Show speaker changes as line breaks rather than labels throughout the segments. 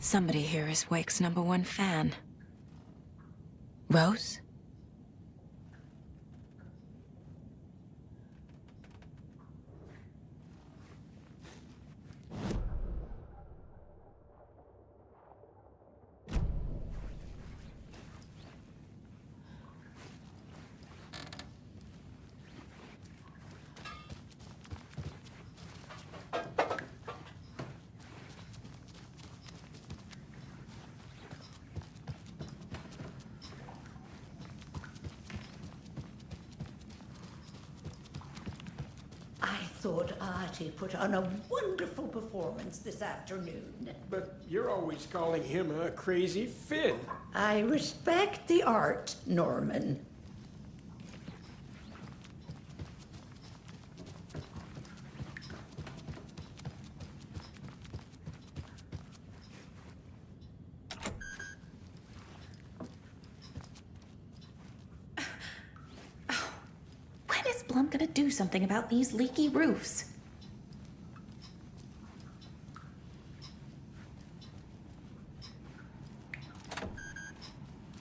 Somebody here is Wake's #1 fan. Rose?
I thought Artie put on a wonderful performance this afternoon.
But you're always calling him a crazy Finn.
I respect the art, Norman.
When is Blum gonna do something about these leaky roofs?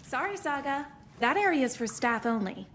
Sorry, Saga. That area's for staff only.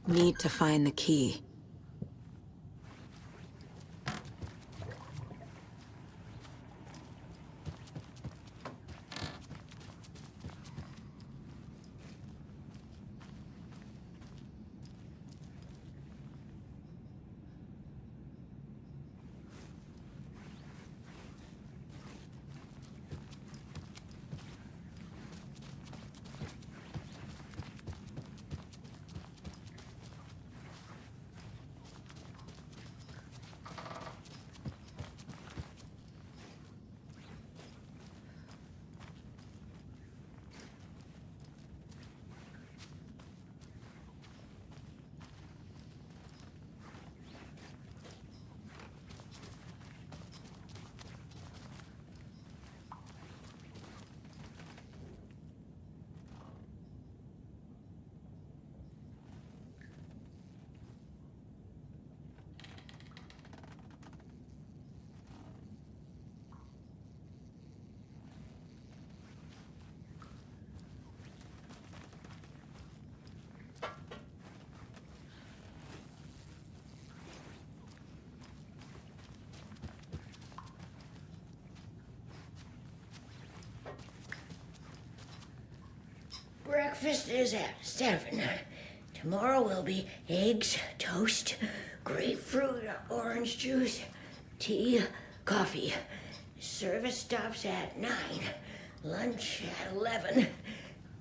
Need to find the key.
Breakfast is at 7. Tomorrow will be eggs, toast, grapefruit, orange juice, tea, coffee. Service stops at 9. Lunch at 11.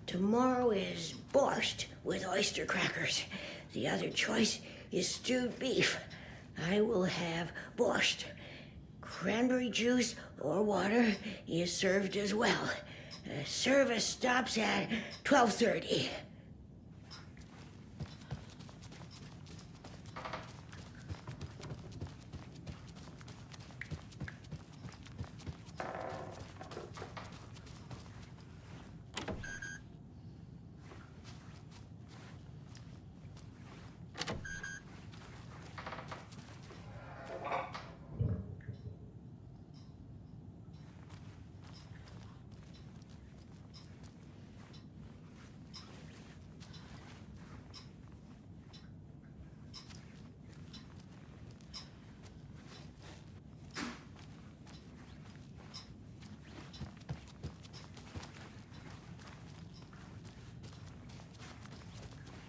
Tomorrow is borscht with oyster crackers. The other choice is stewed beef. I will have borscht. Cranberry juice or water is served as well. Service stops at 12:30.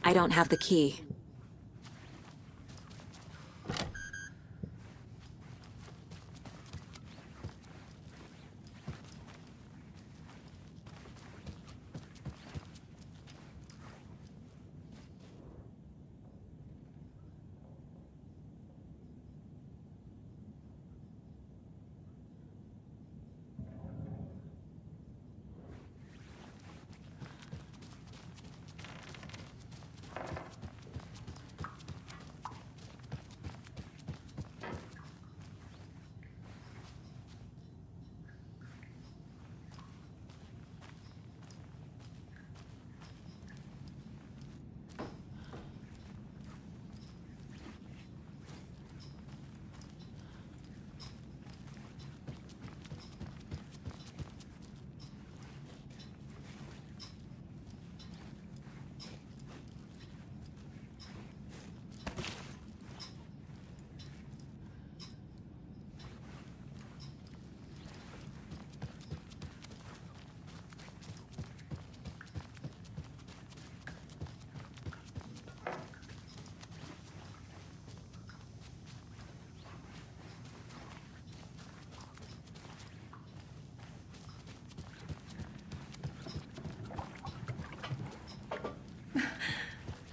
I don't have the key.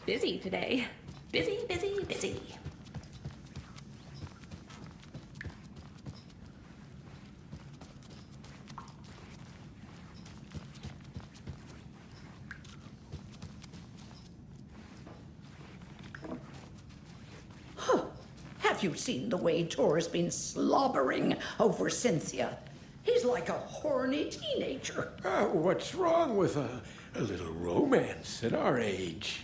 Busy today. Busy, busy, busy.
Have you seen the way Tor's been slobbering over Cynthia? He's like a horny teenager.
What's wrong with a little romance at our age?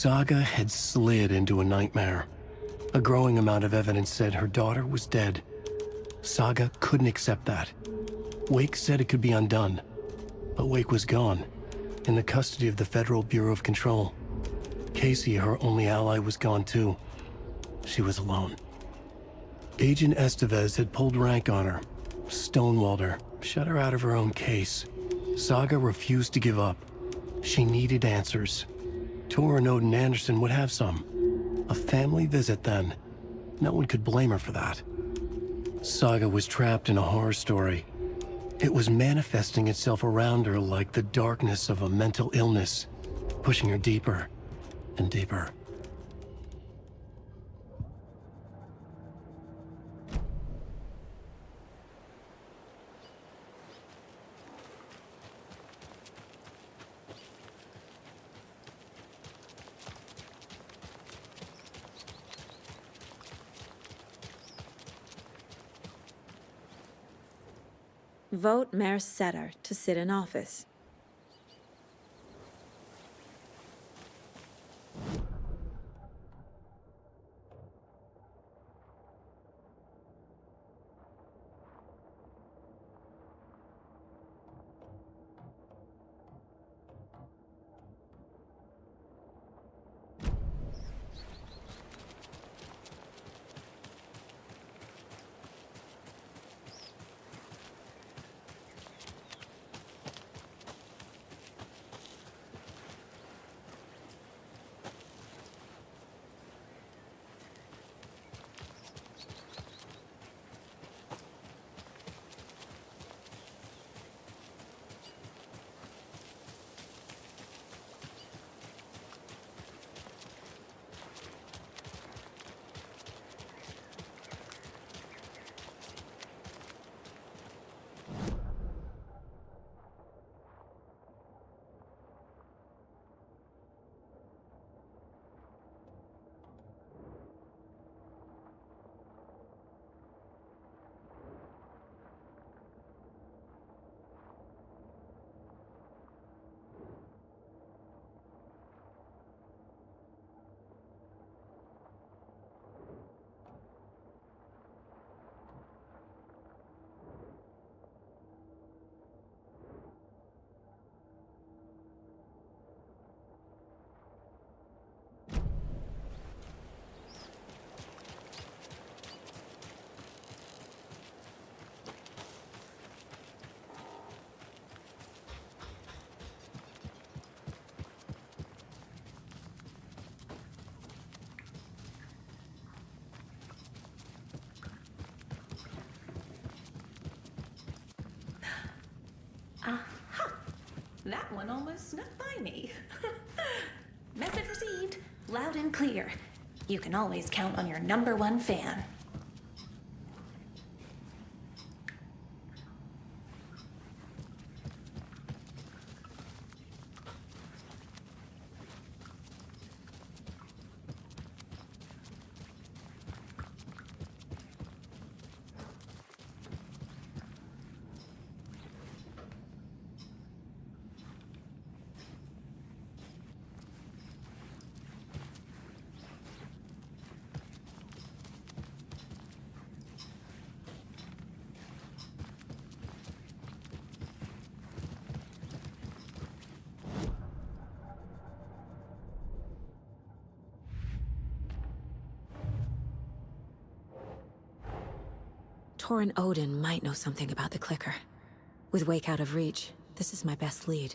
Saga had slid into a nightmare. A growing amount of evidence said her daughter was dead. Saga couldn't accept that. Wake said it could be undone. But Wake was gone, in the custody of the Federal Bureau of Control. Casey, her only ally, was gone too. She was alone. Agent Estevez had pulled rank on her, stonewalled her, shut her out of her own case. Saga refused to give up. She needed answers. Tor and Odin Anderson would have some. A family visit then. No one could blame her for that. Saga was trapped in a horror story. It was manifesting itself around her like the darkness of a mental illness, pushing her deeper and deeper.
Vote Mayor Setter to sit in office.
That one almost snuck by me. Message received. Loud and clear. You can always count on your #1 fan.
Tor and Odin might know something about the clicker. With Wake out of reach, this is my best lead.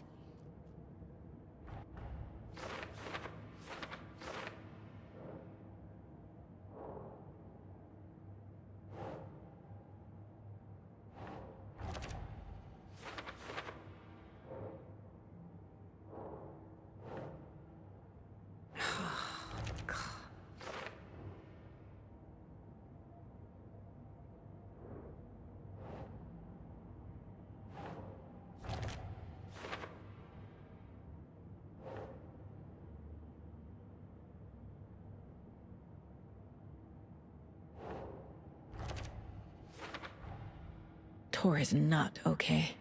Tor is not okay.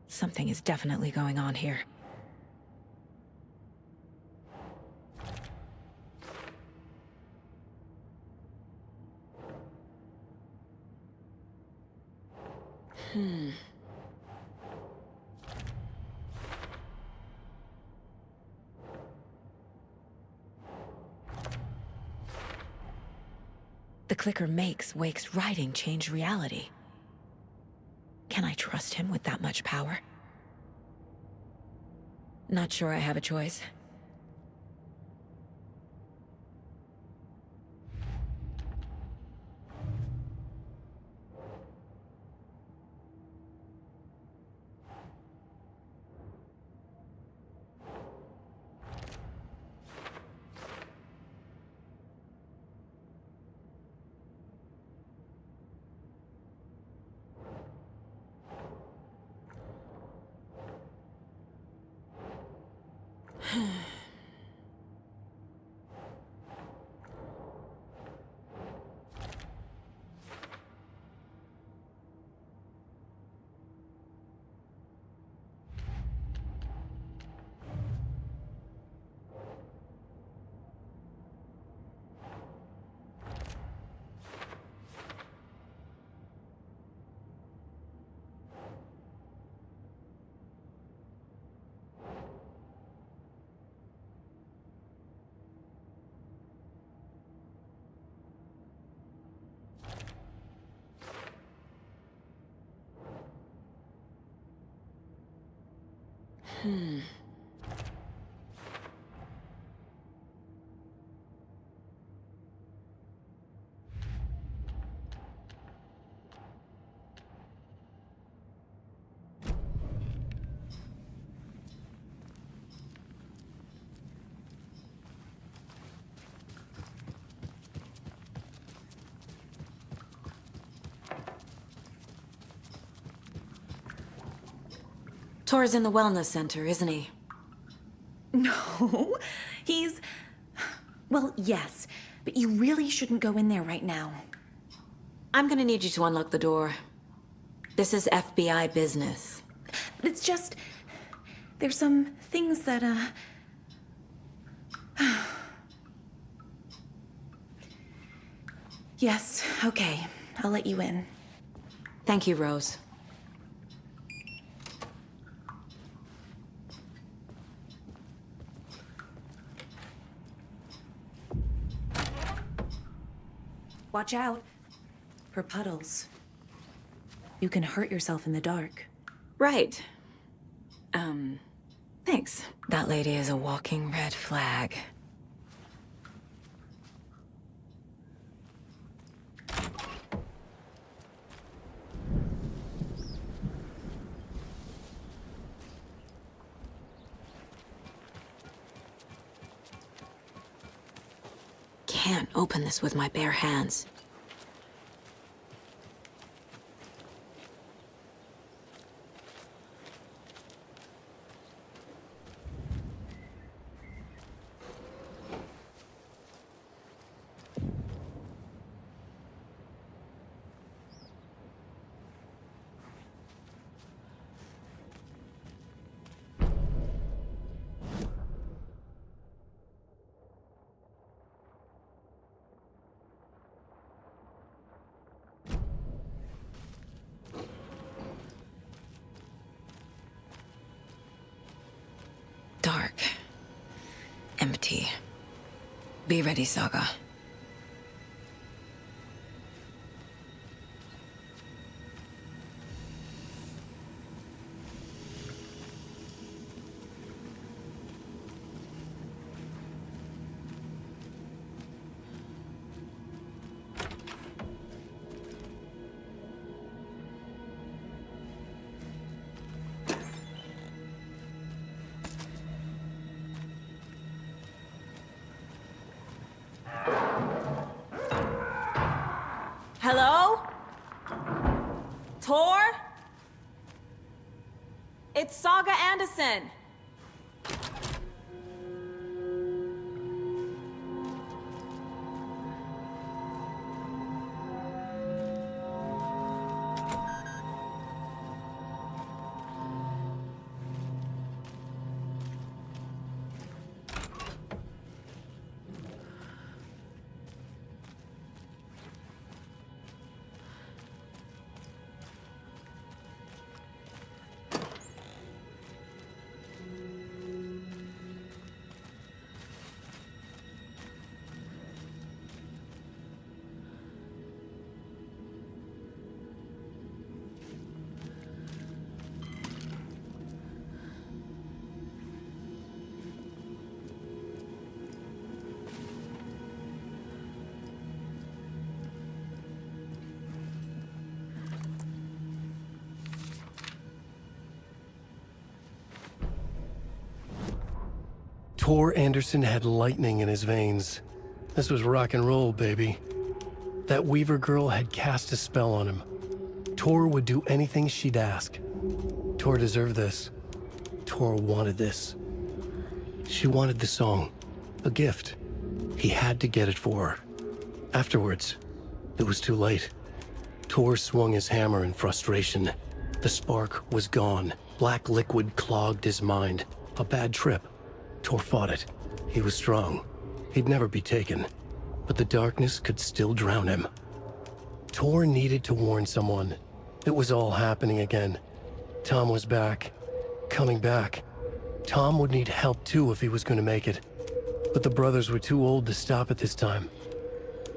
Something is definitely going on here. The clicker makes Wake's writing change reality. Can I trust him with that much power? Not sure I have a choice. Tor's in the wellness center, isn't he?
No, he's... Well, yes, but you really shouldn't go in there right now.
I'm gonna need you to unlock the door. This is FBI business.
It's just... There's some things that, Yes, okay. I'll let you in.
Thank you, Rose.
Watch out for puddles. You can hurt yourself in the dark.
Right. Thanks. That lady is a walking red flag. Can't open this with my bare hands. Dark. Empty. Be ready, Saga. Hello? Tor? It's Saga Anderson.
Tor Anderson had lightning in his veins. This was rock and roll, baby. That Weaver girl had cast a spell on him. Tor would do anything she'd ask. Tor deserved this. Tor wanted this. She wanted the song. A gift. He had to get it for her. Afterwards, it was too late. Tor swung his hammer in frustration. The spark was gone. Black liquid clogged his mind. A bad trip. Tor fought it. He was strong. He'd never be taken. But the darkness could still drown him. Tor needed to warn someone. It was all happening again. Tom was back. Coming back. Tom would need help too if he was going to make it. But the brothers were too old to stop at this time.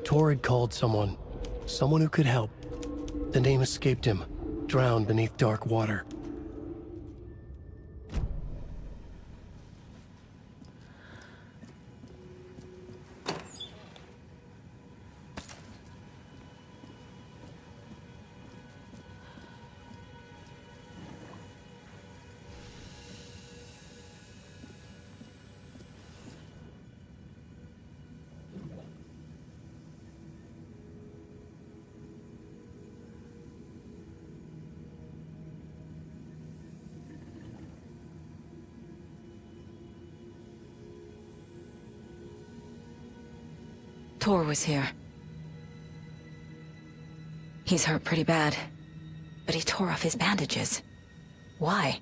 Tor had called someone. Someone who could help. The name escaped him, drowned beneath dark water.
Tor was here. He's hurt pretty bad, but he tore off his bandages. Why?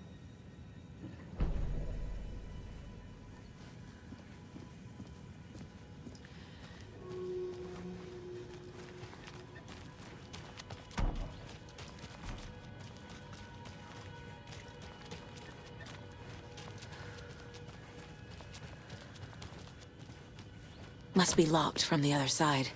Must be locked from the other side.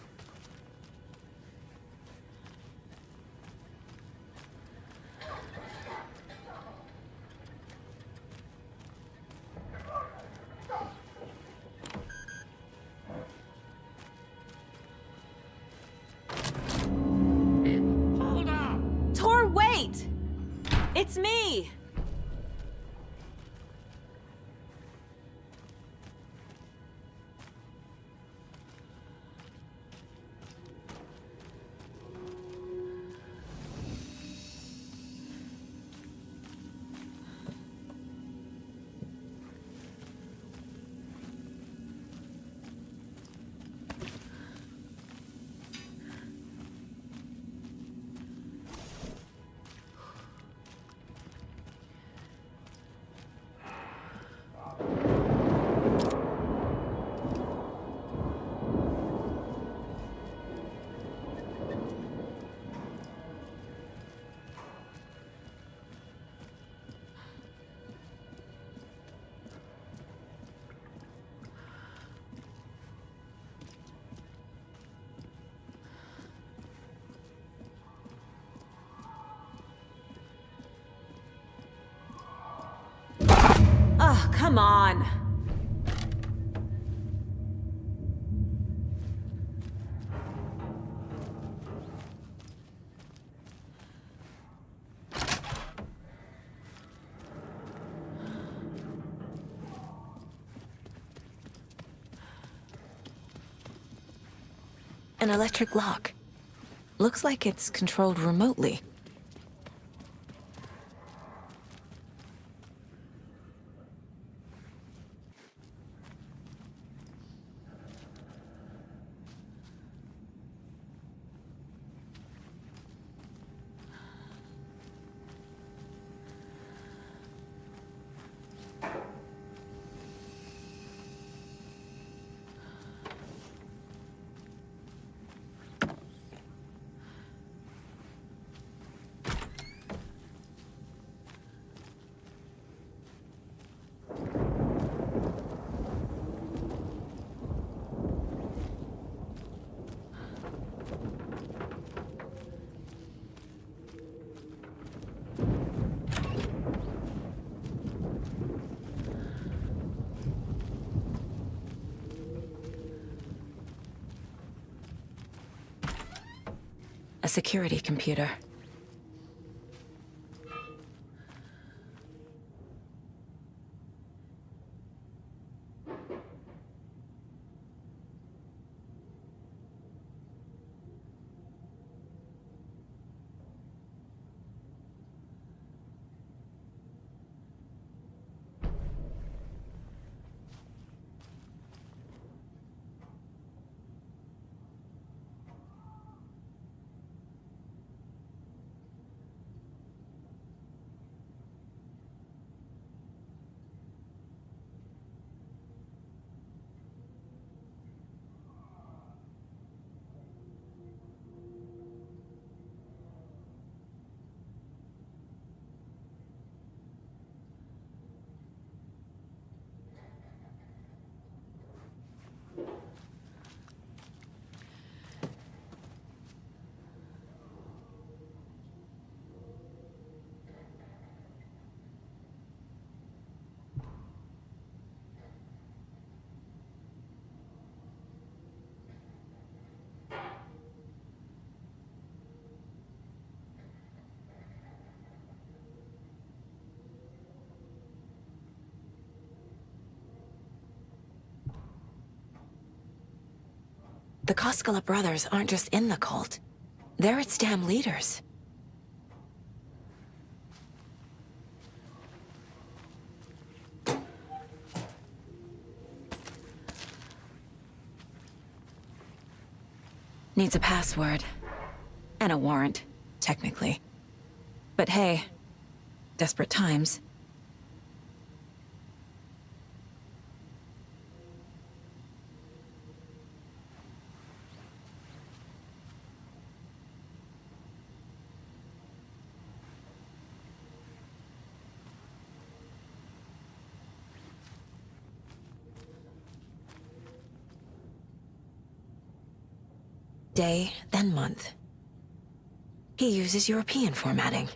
Hold up!
Tor, wait! It's me! Oh, come on! An electric lock. Looks like it's controlled remotely. A security computer. The Koskela brothers aren't just in the cult. They're its damn leaders. Needs a password. And a warrant, technically. But hey, desperate times. Day, then month. He uses European formatting.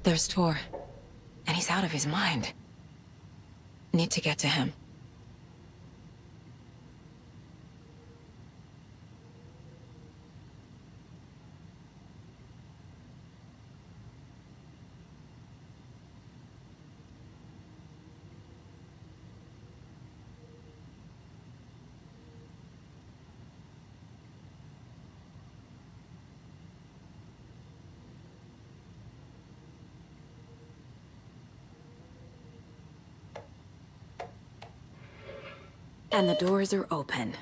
There's Tor. And he's out of his mind. Need to get to him. And the doors are open.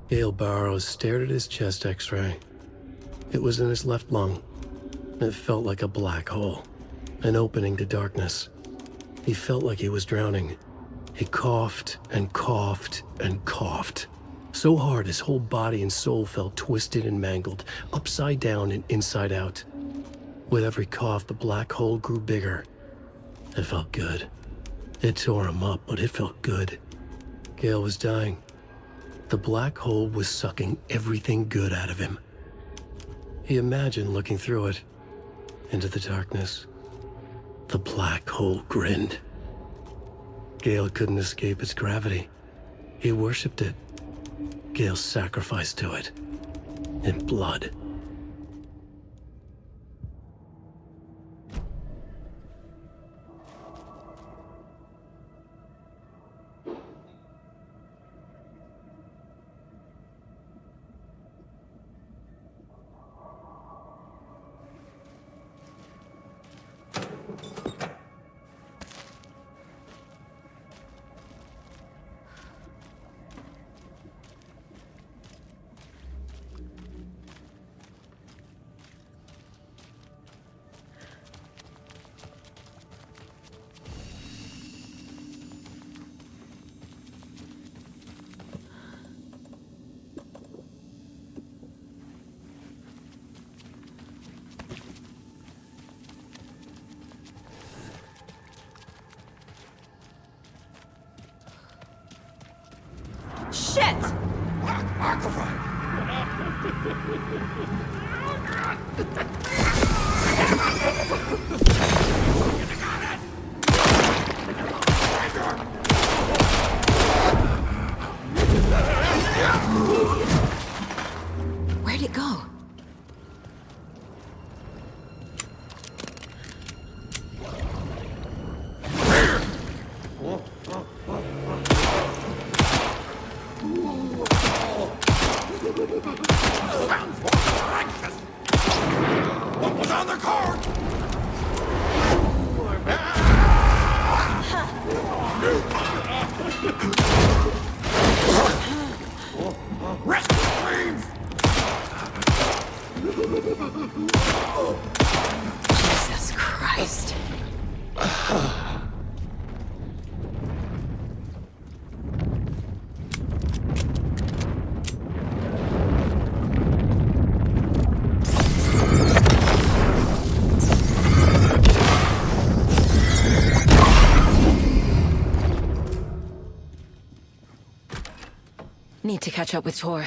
Gale Barrows stared at his chest x-ray. It was in his left lung. It felt like a black hole, an opening to darkness. He felt like he was drowning. He coughed and coughed and coughed. So hard his whole body and soul felt twisted and mangled, upside down and inside out. With every cough, the black hole grew bigger. It felt good. It tore him up, but it felt good. Gale was dying. The black hole was sucking everything good out of him. He imagined looking through it, into the darkness. The black hole grinned. Gale couldn't escape its gravity. He worshipped it. Gale sacrificed to it. In blood.
Shit! Where'd it go?
What was on the card? Rescue screams!
Jesus Christ. Need to catch up with Tor.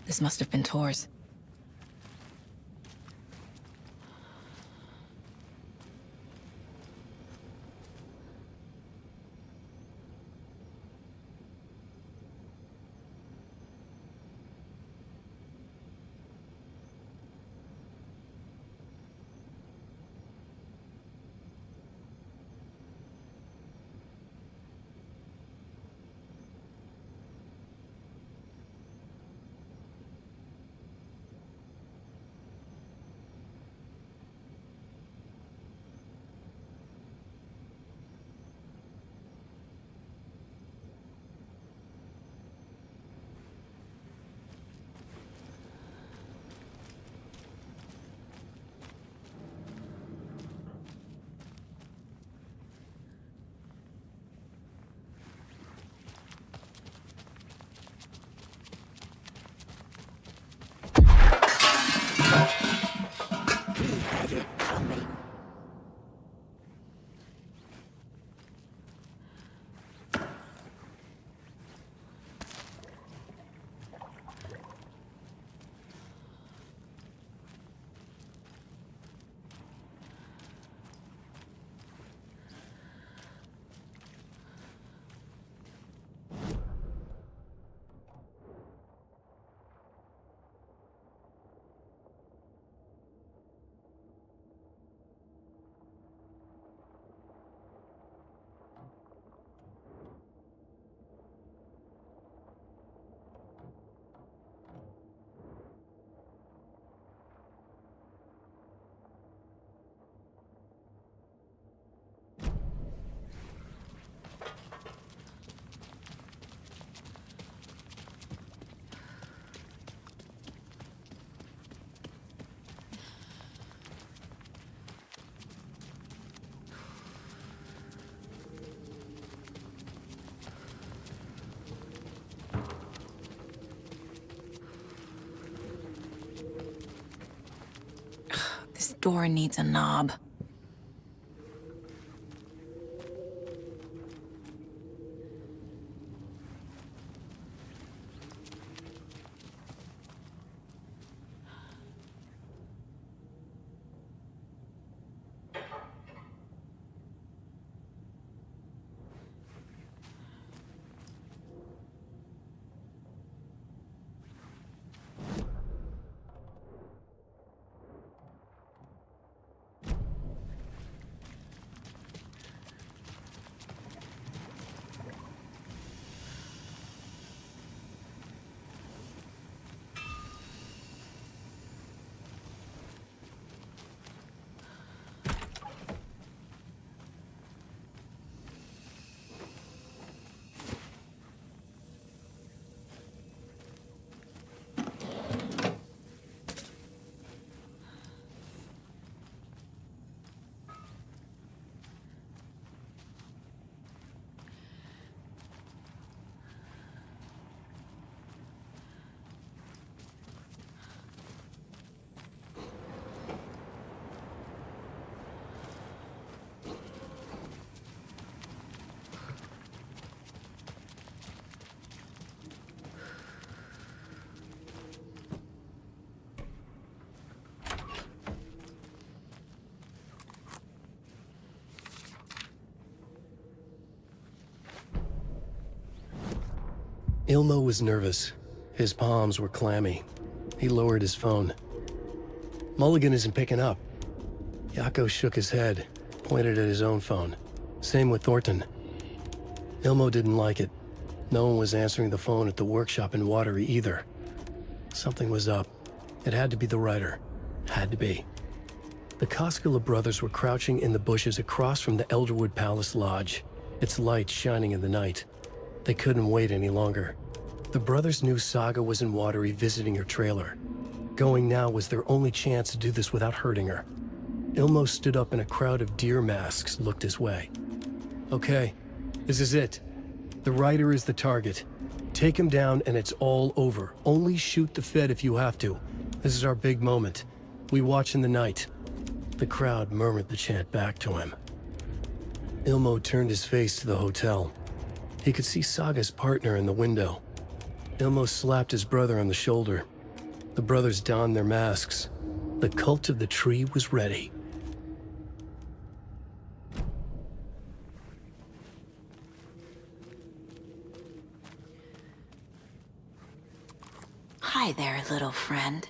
This must have been Tor's. door needs a knob.
Ilmo was nervous. His palms were clammy. He lowered his phone. Mulligan isn't picking up. Yako shook his head, pointed at his own phone. Same with Thornton. Ilmo didn't like it. No one was answering the phone at the workshop in Watery either. Something was up. It had to be the writer. Had to be. The Koskela brothers were crouching in the bushes across from the Elderwood Palace Lodge, its light shining in the night. They couldn't wait any longer. The brothers knew Saga was in Watery visiting her trailer. Going now was their only chance to do this without hurting her. Ilmo stood up and a crowd of deer masks looked his way. Okay, this is it. The writer is the target. Take him down and it's all over. Only shoot the Fed if you have to. This is our big moment. We watch in the night. The crowd murmured the chant back to him. Ilmo turned his face to the hotel. He could see Saga's partner in the window. Ilmo slapped his brother on the shoulder. The brothers donned their masks. The cult of the tree was ready.
Hi there, little friend.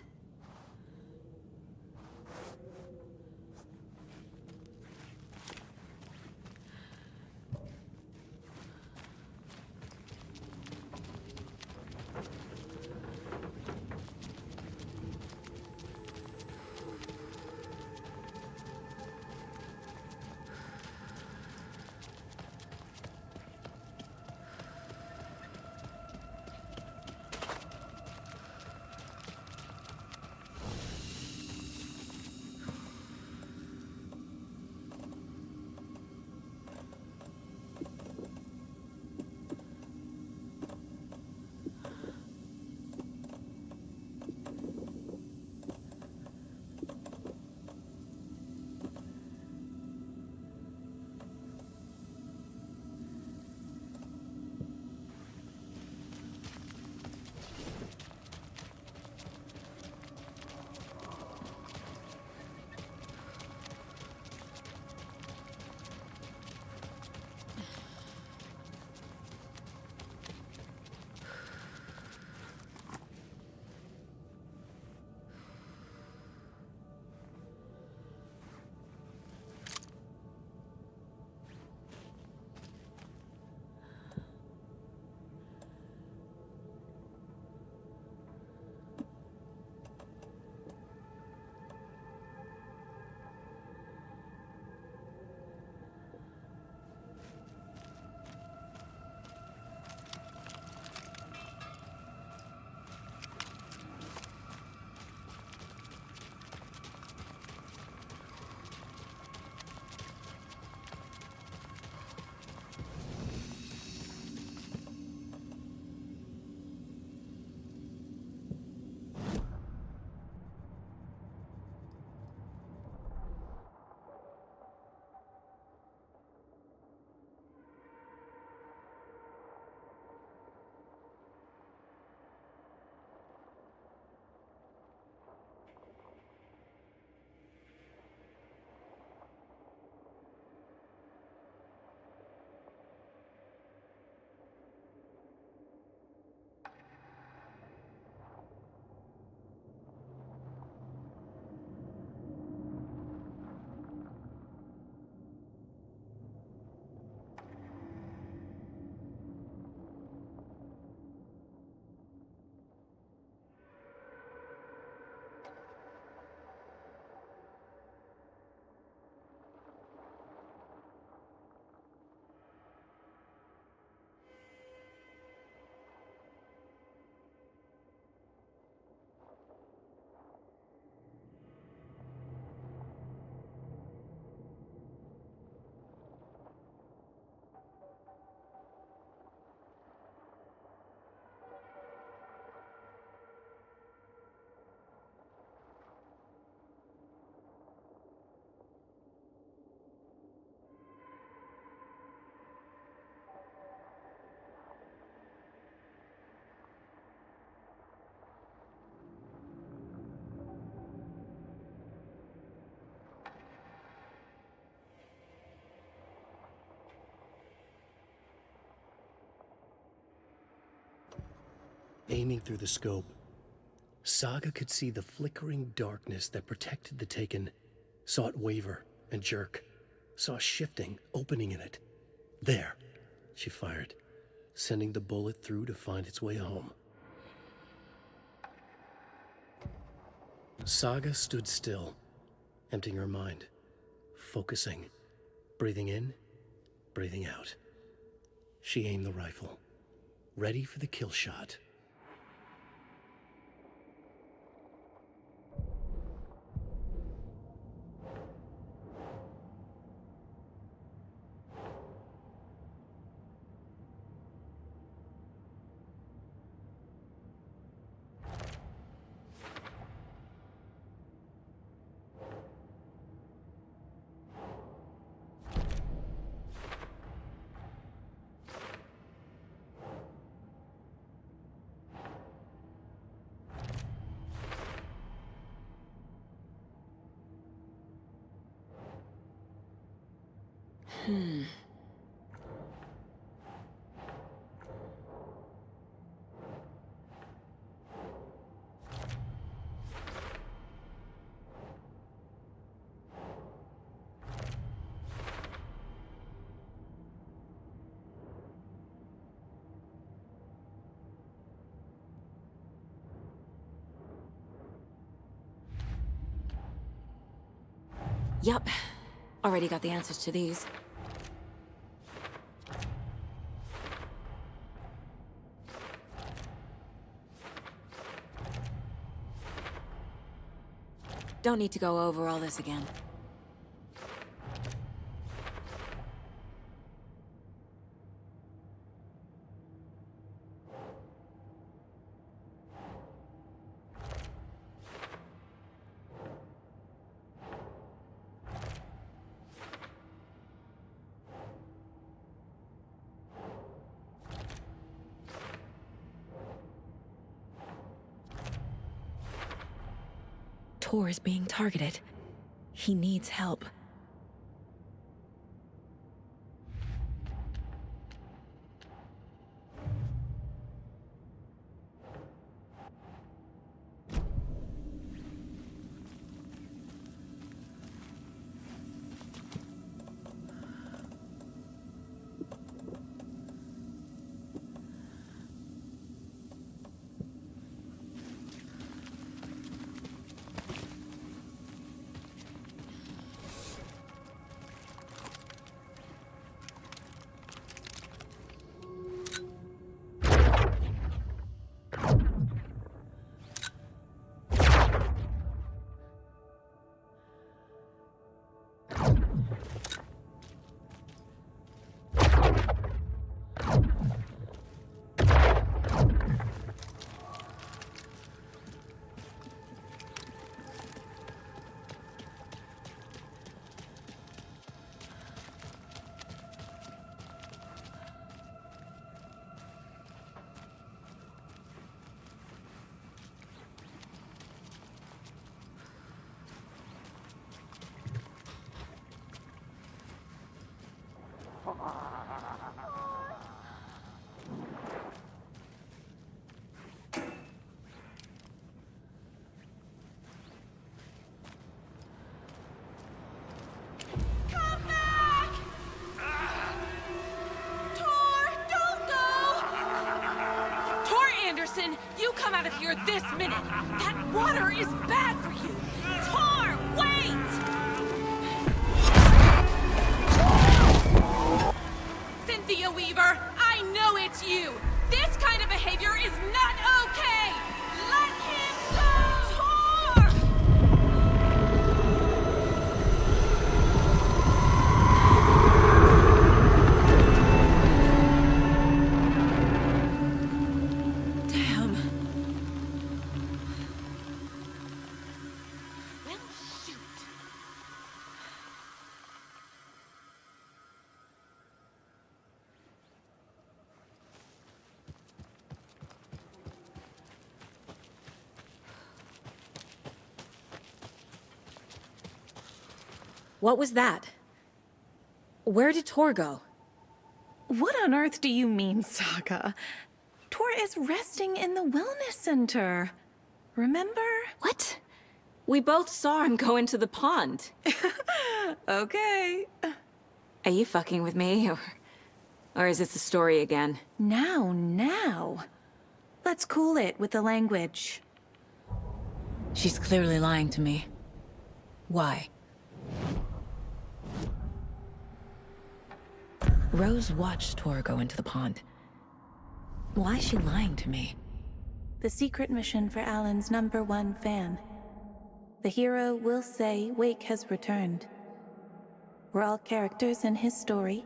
Aiming through the scope, Saga could see the flickering darkness that protected the Taken, saw it waver and jerk, saw a shifting opening in it. There, she fired, sending the bullet through to find its way home. Saga stood still, emptying her mind, focusing, breathing in, breathing out. She aimed the rifle, ready for the kill shot.
Yup. Already got the answers to these. Don't need to go over all this again. Tor is being targeted. He needs help.
You come out of here this minute! That water is bad for you! Tor, wait! Cynthia Weaver, I know it's you! This kind of behavior is not okay! Let him go! Tor!
Damn.
Well, shoot.
What was that? Where did Tor go?
What on earth do you mean, Saga? Tor is resting in the wellness center. Remember?
What? We both saw him go into the pond.
Okay.
Are you fucking with me, or is this the story again?
Now. Let's cool it with the language.
She's clearly lying to me. Why? Rose watched Tor go into the pond. Why is she lying to me?
The secret mission for Alan's #1 fan. The hero will say Wake has returned. We're all characters in his story.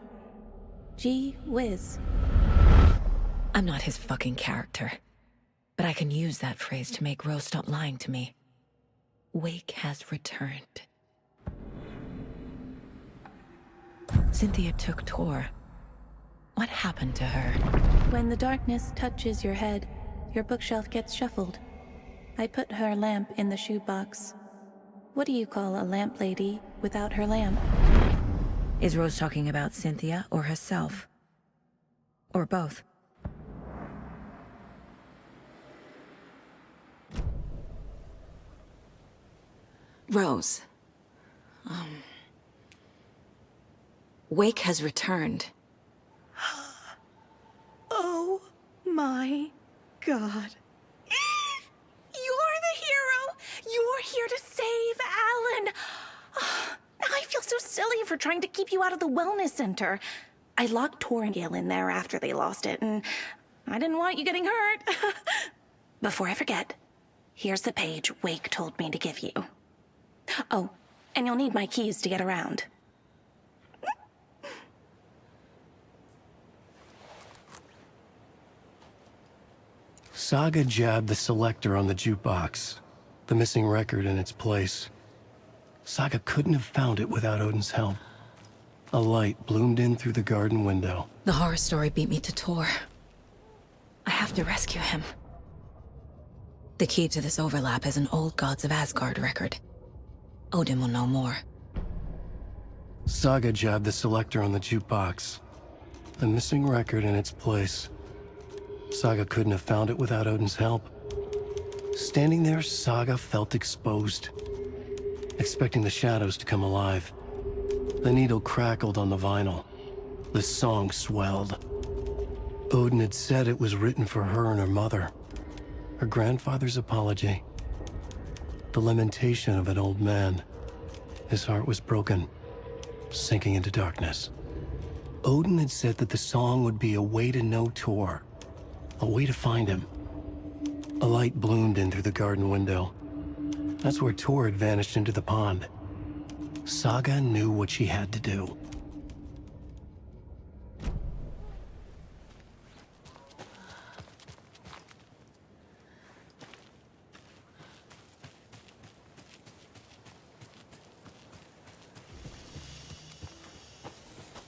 Gee whiz.
I'm not his fucking character. But I can use that phrase to make Rose stop lying to me. Wake has returned. Cynthia took Tor. What happened to her?
When the darkness touches your head, your bookshelf gets shuffled. I put her lamp in the shoebox. What do you call a lamp lady without her lamp?
Is Rose talking about Cynthia or herself? Or both? Rose. Wake has returned.
Oh my God. You're the hero! You're here to save Alan! I feel so silly for trying to keep you out of the wellness center. I locked Tor and Gale in there after they lost it, and I didn't want you getting hurt. Before I forget, here's the page Wake told me to give you. Oh, and you'll need my keys to get around.
Saga jabbed the selector on the jukebox, the missing record in its place. Saga couldn't have found it without Odin's help. A light bloomed in through the garden window.
The horror story beat me to Tor. I have to rescue him. The key to this overlap is an old Gods of Asgard record. Odin will know more.
Saga jabbed the selector on the jukebox, the missing record in its place. Saga couldn't have found it without Odin's help. Standing there, Saga felt exposed, expecting the shadows to come alive. The needle crackled on the vinyl. The song swelled. Odin had said it was written for her and her mother. Her grandfather's apology. The lamentation of an old man. His heart was broken, sinking into darkness. Odin had said that the song would be a way to know Tor, a way to find him. A light bloomed in through the garden window. That's where Tor had vanished into the pond. Saga knew what she had to do.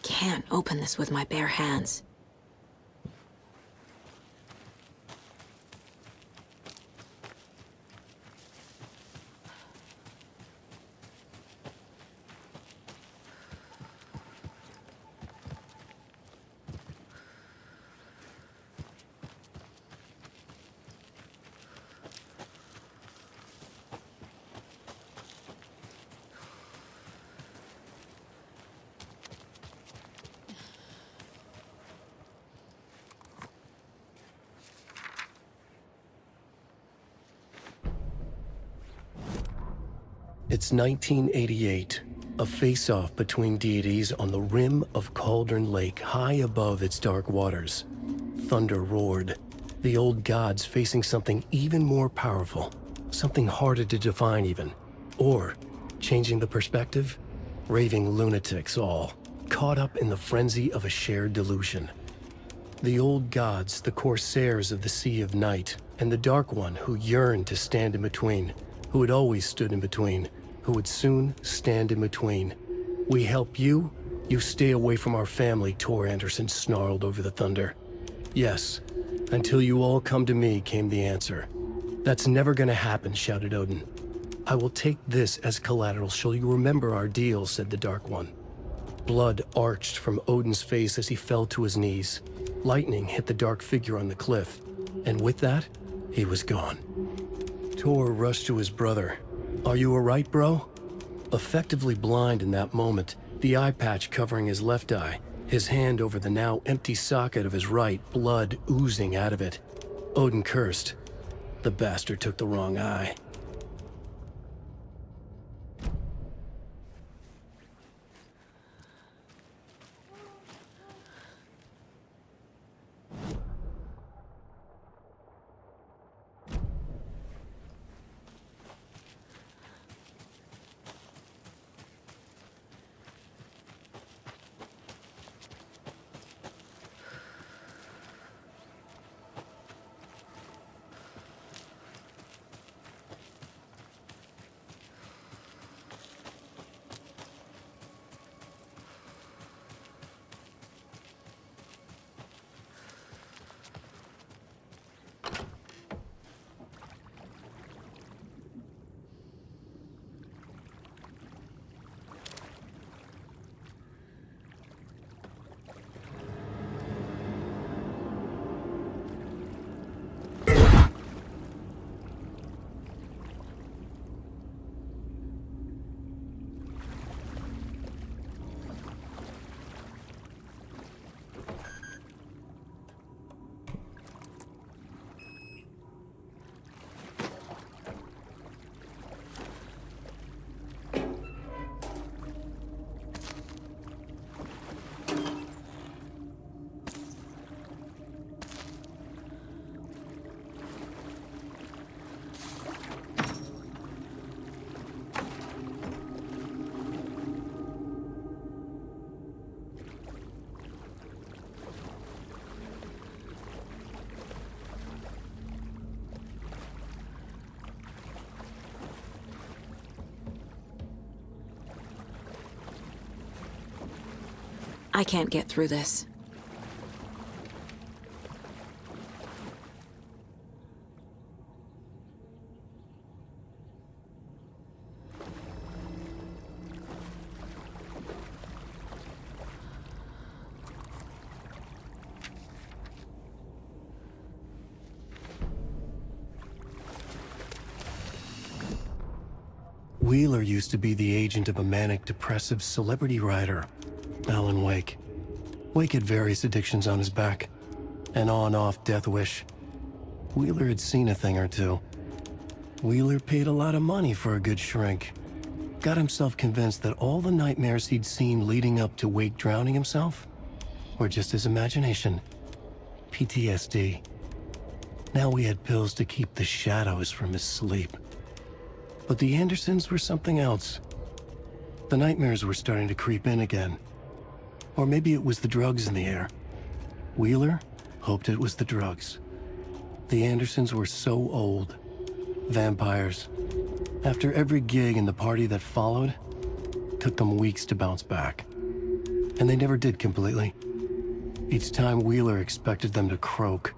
Can't open this with my bare hands.
It's 1988, a face-off between deities on the rim of Cauldron Lake, high above its dark waters. Thunder roared, the old gods facing something even more powerful, something harder to define even. Or, changing the perspective, raving lunatics all, caught up in the frenzy of a shared delusion. The old gods, the corsairs of the Sea of Night, and the Dark One who yearned to stand in between, who had always stood in between, who would soon stand in between. We help you, you stay away from our family, Tor Anderson snarled over the thunder. Yes, until you all come to me, came the answer. That's never gonna happen, shouted Odin. I will take this as collateral, shall you remember our deal, said the Dark One. Blood arched from Odin's face as he fell to his knees. Lightning hit the dark figure on the cliff. And with that, he was gone. Tor rushed to his brother. "Are you alright, bro?" Effectively blind in that moment, the eye patch covering his left eye, his hand over the now empty socket of his right, blood oozing out of it. Odin cursed. The bastard took the wrong eye.
I can't get through this.
Wheeler used to be the agent of a manic-depressive celebrity writer, Alan Wake. Wake had various addictions on his back. An on-off death wish. Wheeler had seen a thing or two. Wheeler paid a lot of money for a good shrink. Got himself convinced that all the nightmares he'd seen leading up to Wake drowning himself were just his imagination. PTSD. Now we had pills to keep the shadows from his sleep. But the Andersons were something else. The nightmares were starting to creep in again. Or maybe it was the drugs in the air. Wheeler hoped it was the drugs. The Andersons were so old. Vampires. After every gig and the party that followed, took them weeks to bounce back. And they never did completely. Each time Wheeler expected them to croak.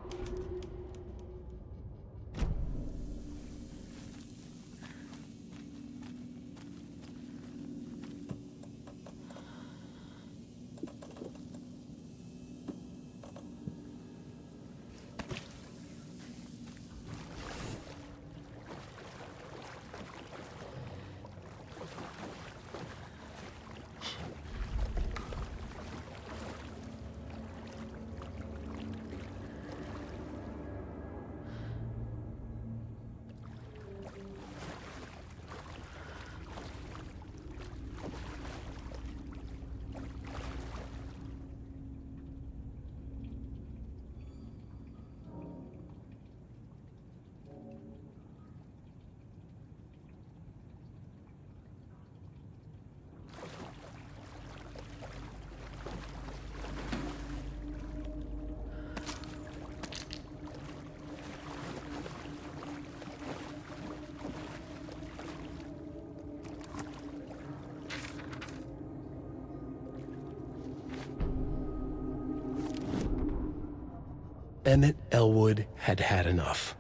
Emmett Elwood had had enough.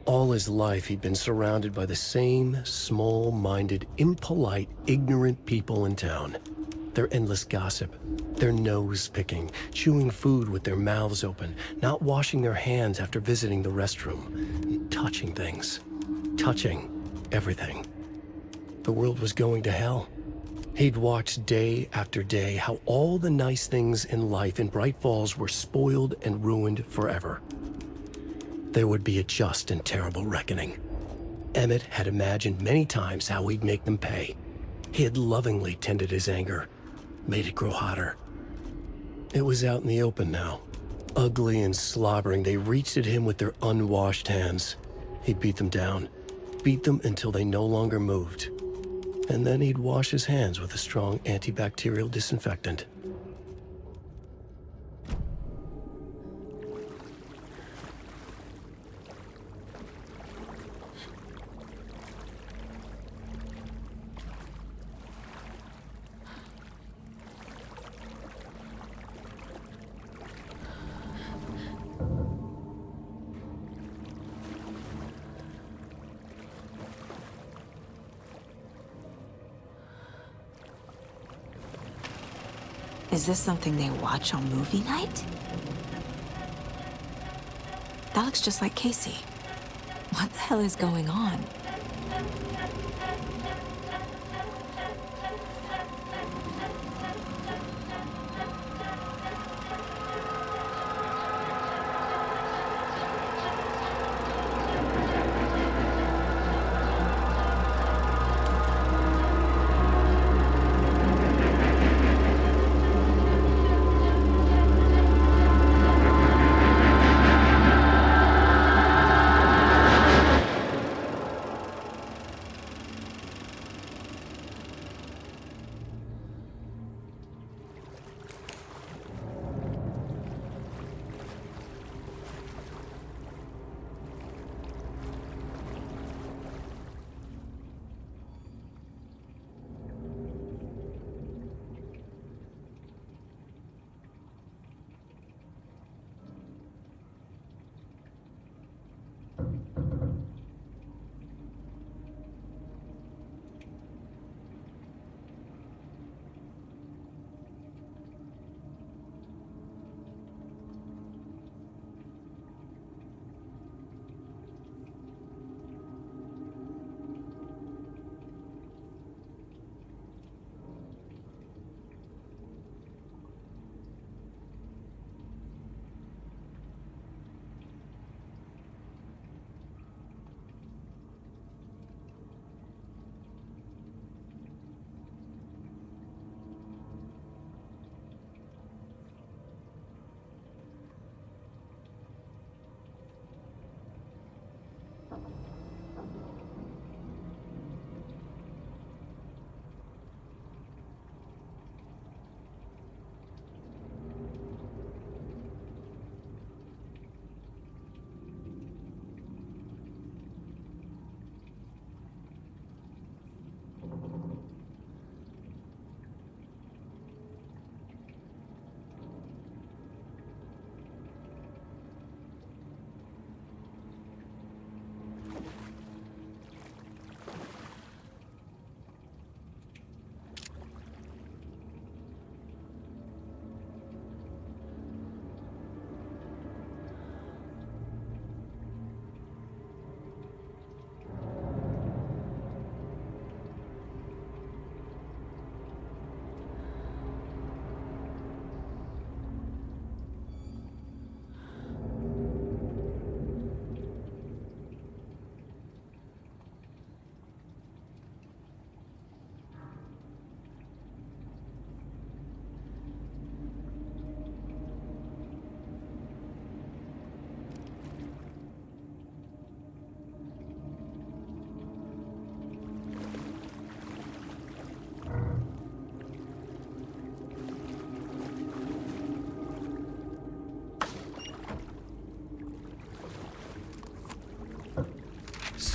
All his life he'd been surrounded by the same small-minded, impolite, ignorant people in town. their endless gossip, their nose-picking, chewing food with their mouths open, not washing their hands after visiting the restroom, and touching things. Touching everything. The world was going to hell. He'd watched day after day how all the nice things in life in Bright Falls were spoiled and ruined forever. There would be a just and terrible reckoning. Emmett had imagined many times how he'd make them pay. He had lovingly tended his anger, made it grow hotter. It was out in the open now. Ugly and slobbering, they reached at him with their unwashed hands. He'd beat them down, beat them until they no longer moved. And then he'd wash his hands with a strong antibacterial disinfectant.
Is this something they watch on movie night? That looks just like Casey. What the hell is going on?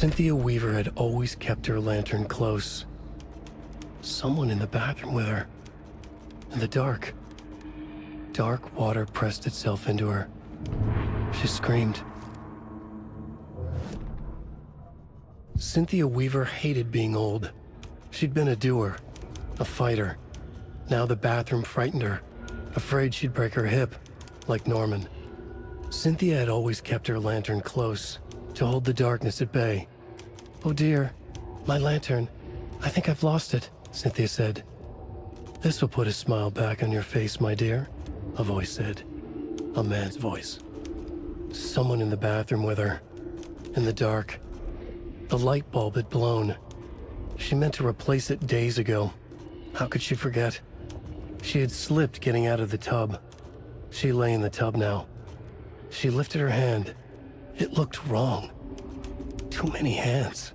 Cynthia Weaver had always kept her lantern close. Someone in the bathroom with her. In the dark. Dark water pressed itself into her. She screamed. Cynthia Weaver hated being old. She'd been a doer, a fighter. Now the bathroom frightened her, afraid she'd break her hip, like Norman. Cynthia had always kept her lantern close, to hold the darkness at bay. "Oh dear, my lantern. I think I've lost it," Cynthia said. "This will put a smile back on your face, my dear," a voice said. A man's voice. Someone in the bathroom with her. In the dark. The light bulb had blown. She meant to replace it days ago. How could she forget? She had slipped getting out of the tub. She lay in the tub now. She lifted her hand. It looked wrong. Too many hands.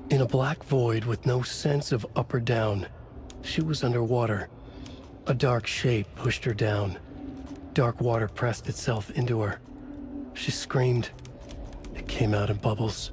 In a black void with no sense of up or down, she was underwater. A dark shape pushed her down. Dark water pressed itself into her. She screamed. It came out in bubbles.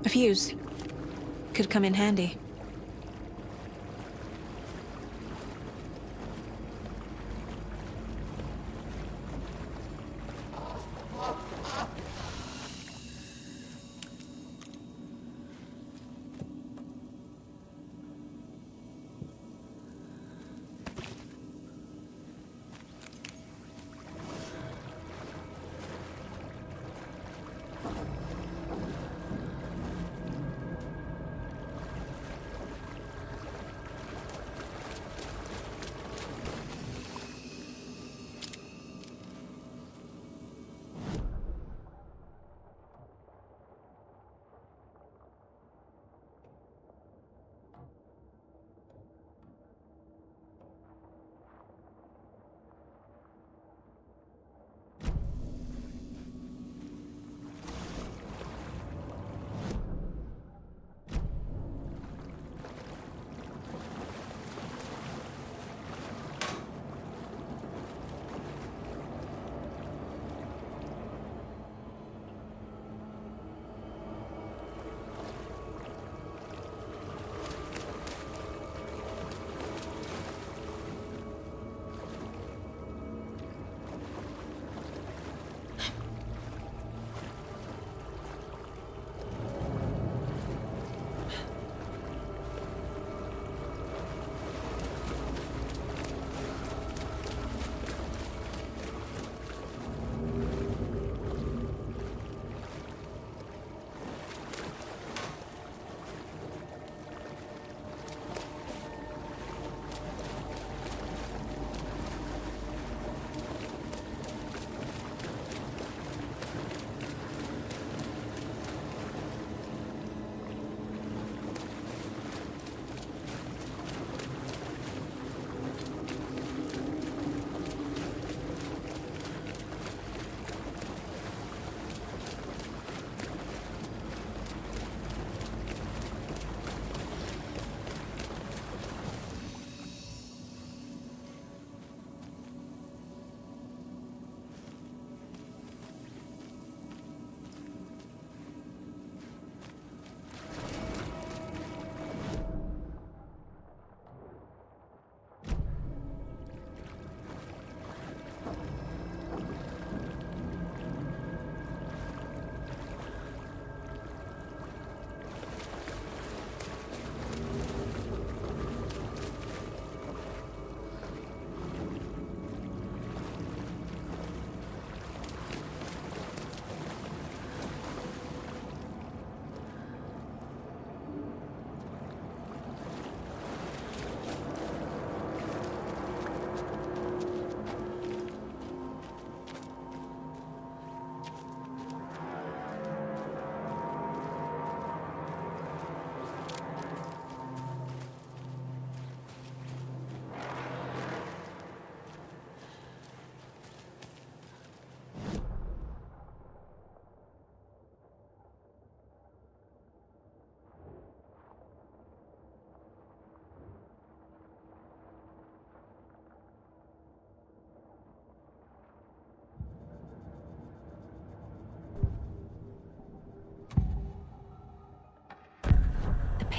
A fuse. Could come in handy.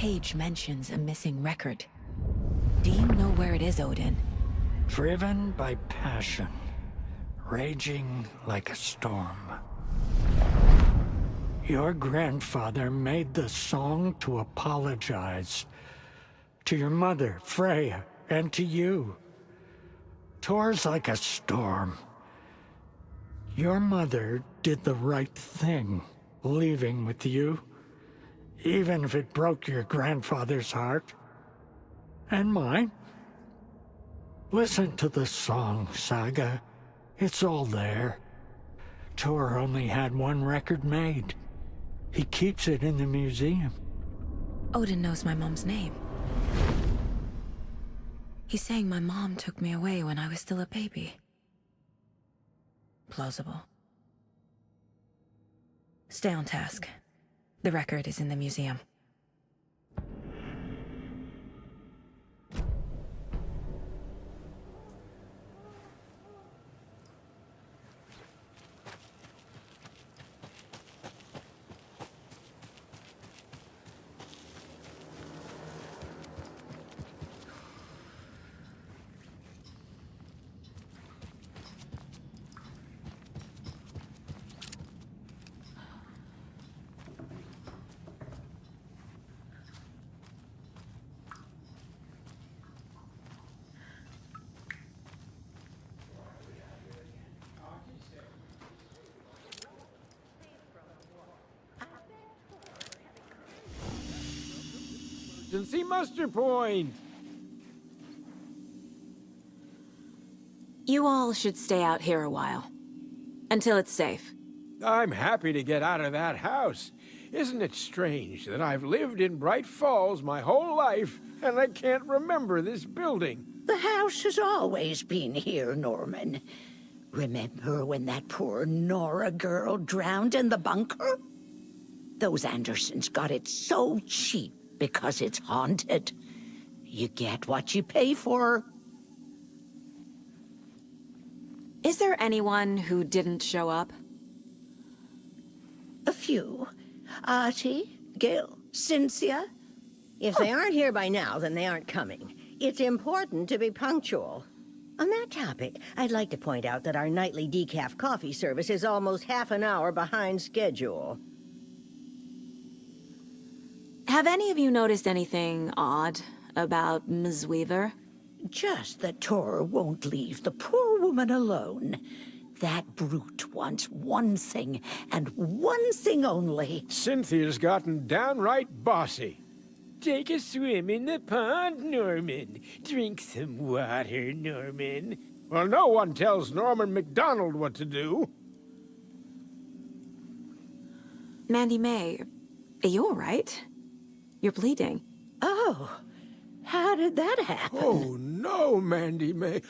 page mentions a missing record. Do you know where it is, Odin?
Driven by passion, raging like a storm. Your grandfather made the song to apologize. To your mother, Freya, and to you. Tor's like a storm. Your mother did the right thing, leaving with you. Even if it broke your grandfather's heart. And mine. Listen to the song, Saga. It's all there. Tor only had one record made. He keeps it in the museum.
Odin knows my mom's name. He's saying my mom took me away when I was still a baby. Plausible. Stay on task. The record is in the museum.
Emergency muster point!
You all should stay out here a while. Until it's safe.
I'm happy to get out of that house. Isn't it strange that I've lived in Bright Falls my whole life, and I can't remember this building?
The house has always been here, Norman. Remember when that poor Nora girl drowned in the bunker? Those Andersons got it so cheap because it's haunted. You get what you pay for.
Is there anyone who didn't show up?
A few. Artie, Gil, Cynthia.
If they aren't here by now, then they aren't coming. It's important to be punctual. On that topic, I'd like to point out that our nightly decaf coffee service is almost half an hour behind schedule.
Have any of you noticed anything odd about Ms. Weaver?
Just that Tor won't leave the poor woman alone. That brute wants one thing, and one thing only.
Cynthia's gotten downright bossy. Take a swim in the pond, Norman. Drink some water, Norman. Well, no one tells Norman MacDonald what to do.
Mandy May, are you all right? You're bleeding.
Oh, how did that happen?
Oh, no, Mandy May.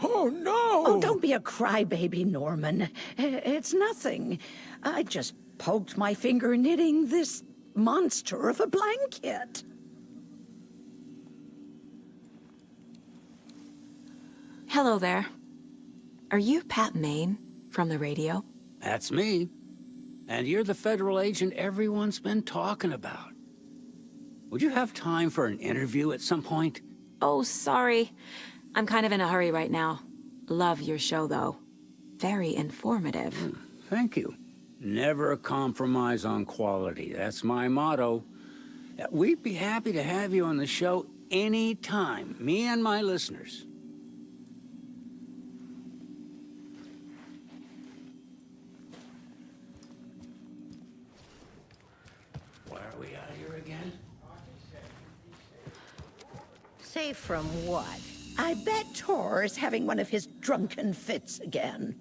Oh, no!
Oh, don't be a crybaby, Norman. It's nothing. I just poked my finger knitting this monster of a blanket.
Hello there. Are you Pat Maine from the radio?
That's me. And you're the federal agent everyone's been talking about. Would you have time for an interview at some point?
Oh, sorry. I'm kind of in a hurry right now. Love your show, though. Very informative.
Thank you. Never compromise on quality. That's my motto. We'd be happy to have you on the show anytime, me and my listeners. Why are we out here again?
Safe from what?
I bet Tor is having one of his drunken fits again.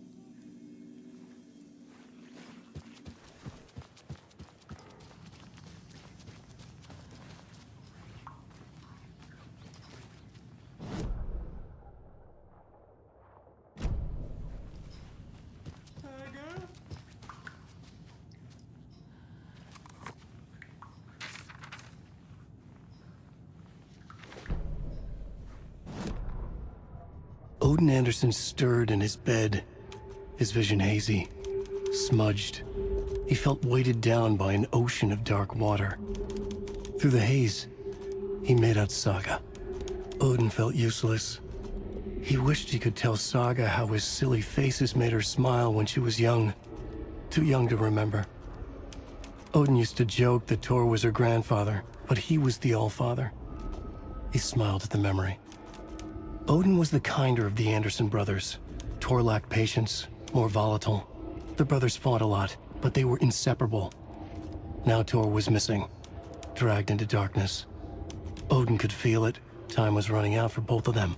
Odin Anderson stirred in his bed, his vision hazy, smudged. He felt weighted down by an ocean of dark water. Through the haze, He made out Saga. Odin felt useless. He wished he could tell Saga how his silly faces made her smile when she was young. Too young to remember. Odin used to joke that Tor was her grandfather, but he was the Allfather. He smiled at the memory. Odin was the kinder of the Anderson brothers. Tor lacked patience, more volatile. The brothers fought a lot, but they were inseparable. Now Tor was missing, dragged into darkness. Odin could feel it. Time was running out for both of them.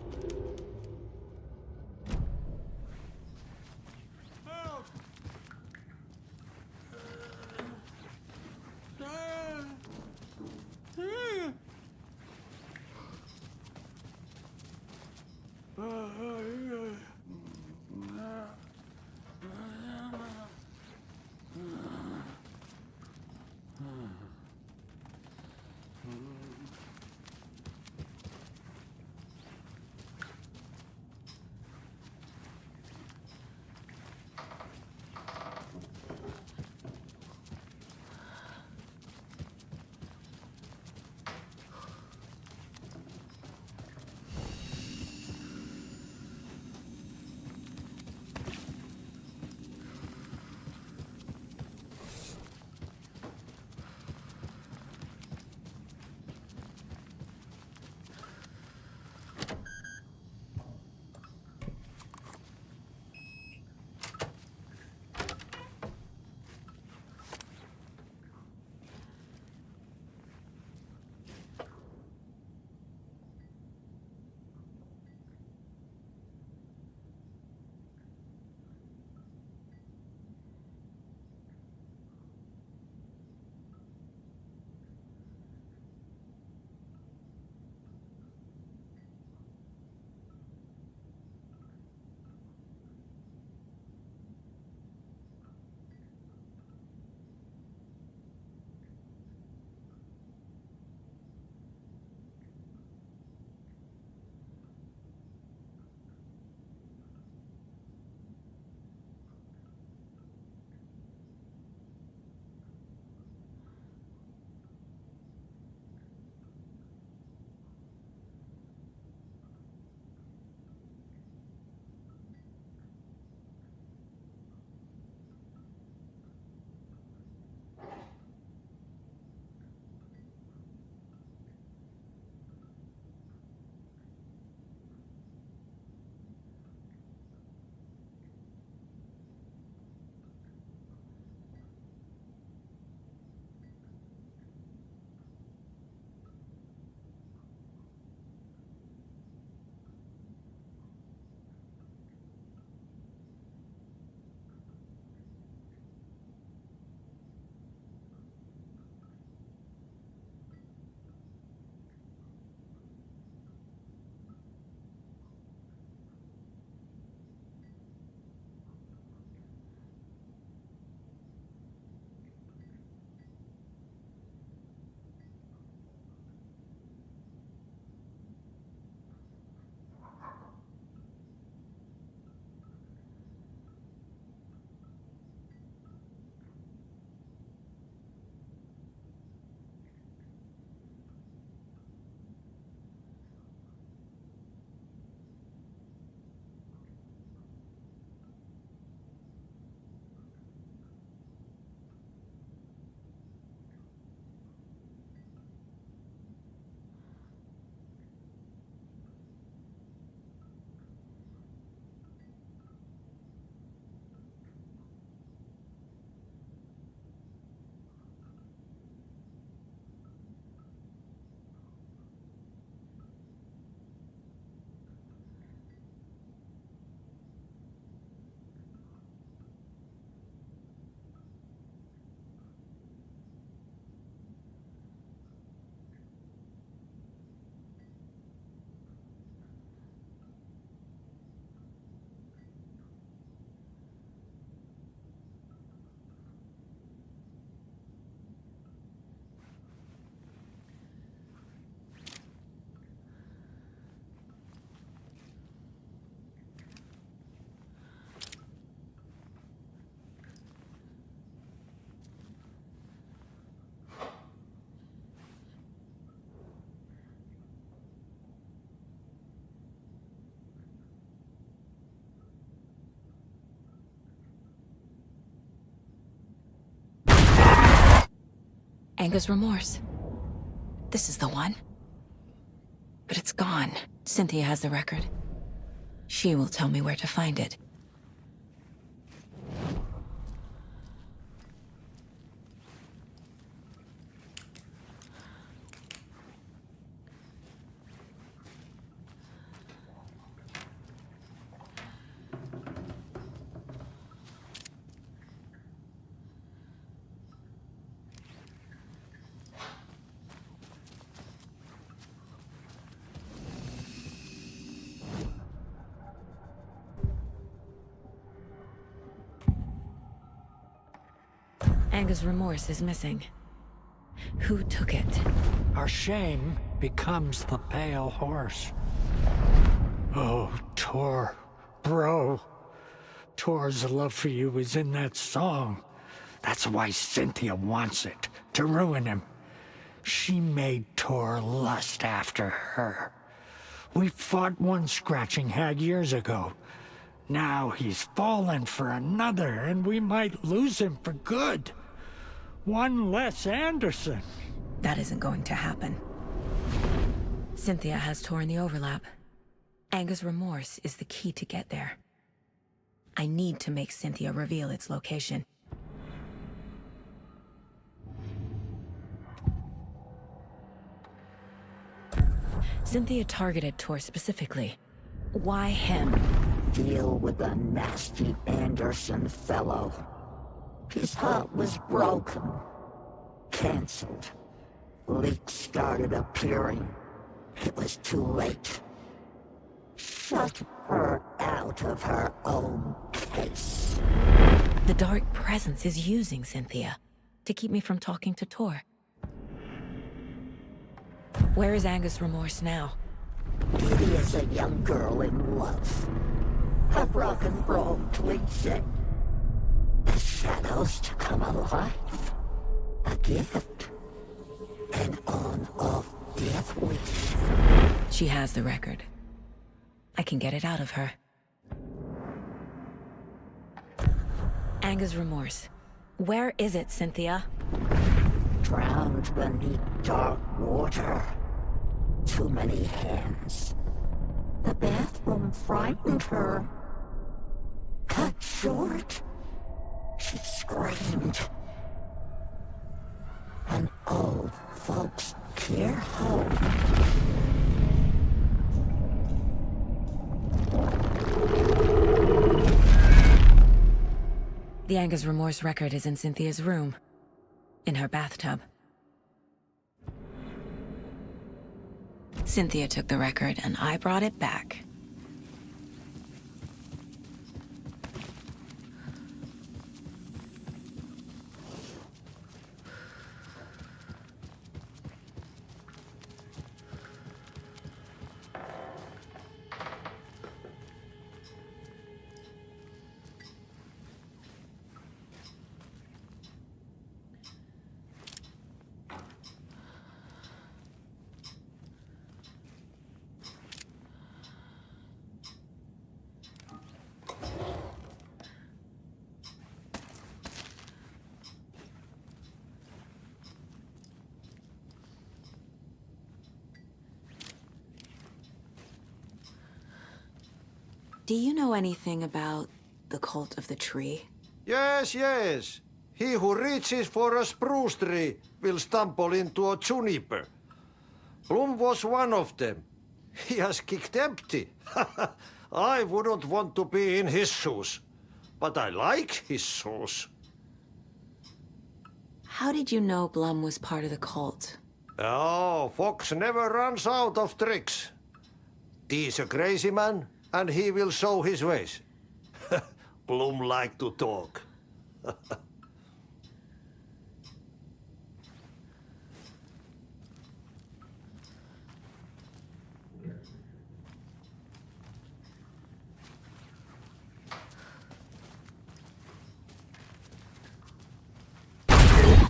Anger's Remorse. This is the one. But it's gone. Cynthia has the record. She will tell me where to find it. Anger's Remorse is missing. Who took it?
Our shame becomes the pale horse. Oh, Tor. Bro. Tor's love for you is in that song. That's why Cynthia wants it, to ruin him. She made Tor lust after her. We fought one scratching hag years ago. Now he's fallen for another, and we might lose him for good. One less Anderson.
That isn't going to happen. Cynthia has Tor in the overlap. Anger's Remorse is the key to get there. I need to make Cynthia reveal its location. Cynthia targeted Tor specifically. Why him?
Deal with the nasty Anderson fellow. His heart was broken. Cancelled. Leaks started appearing. It was too late. Shut her out of her own case.
The Dark Presence is using Cynthia to keep me from talking to Tor. Where is Anger's Remorse now?
He is a young girl in love. A rock and roll tweezing. The shadows to come alive. A gift. An on-off death wish.
She has the record. I can get it out of her. Anger's Remorse. Where is it, Cynthia?
Drowned beneath dark water. Too many hands. The bathroom frightened her. Cut short. She screamed. An old folks' care home.
The Anger's Remorse record is in Cynthia's room. In her bathtub. Cynthia took the record, and I brought it back. Do you know anything about the Cult of the Tree?
Yes, yes. He who reaches for a spruce tree will stumble into a juniper. Bloom was one of them. He has kicked empty. I wouldn't want to be in his shoes. But I like his shoes.
How did you know Blum was part of the cult?
Oh, Fox never runs out of tricks. He's a crazy man, and he will show his ways. Bloom like to talk.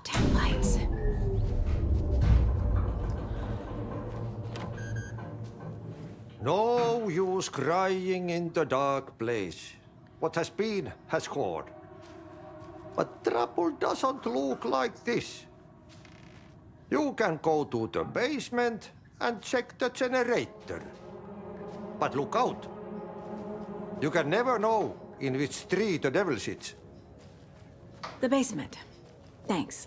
Damn lights.
No use crying in the dark place. What has been has gone. But trouble doesn't look like this. You can go to the basement and check the generator. But look out. You can never know in which tree the devil sits.
The basement. Thanks.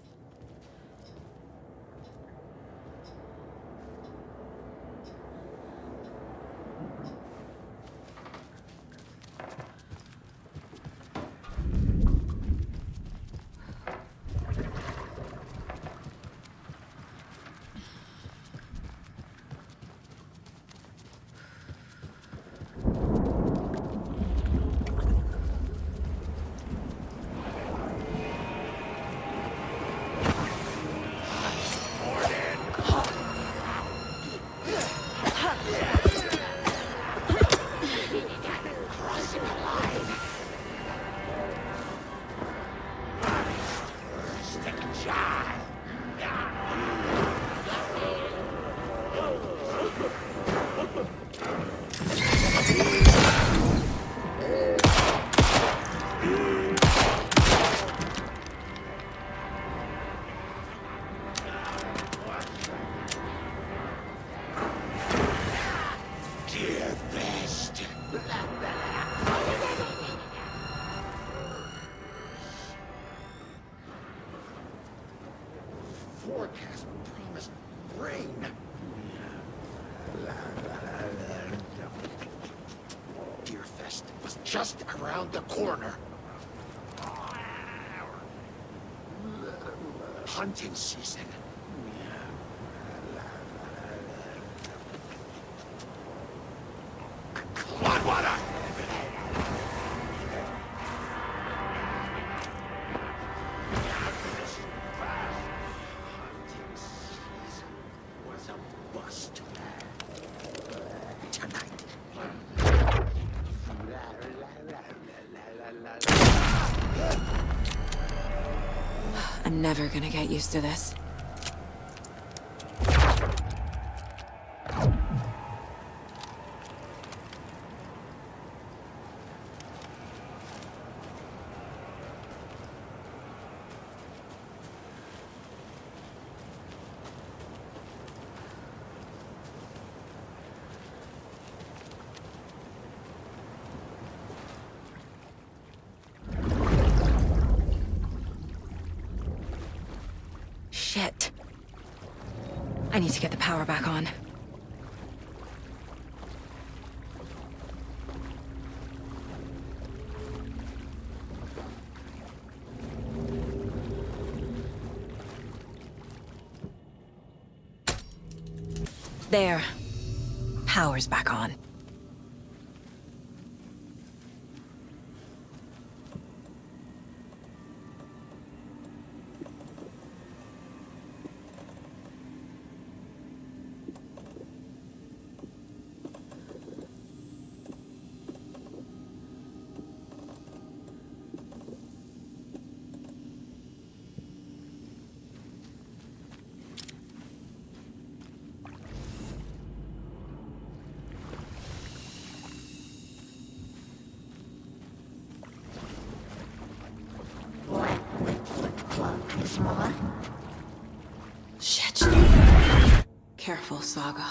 Forecast promised rain. Deerfest was just around the corner. Hunting season. Blood water!
I'm never gonna get used to this. Shit. I need to get the power back on. There. Power's back on. Shit. Careful, Saga.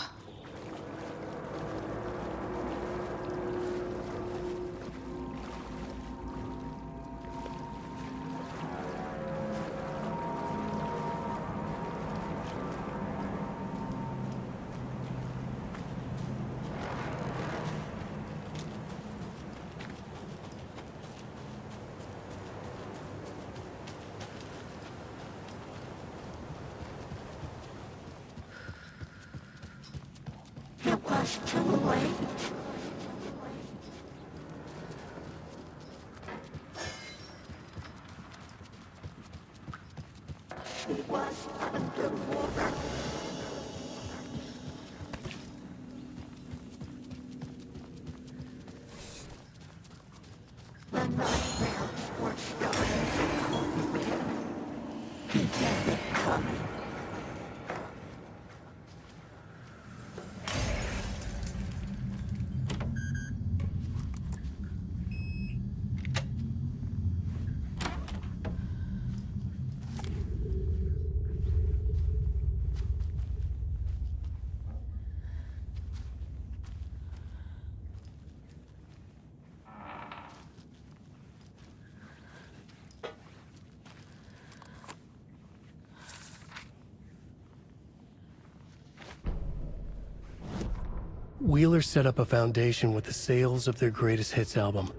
Wheeler set up a foundation with the sales of their greatest hits album.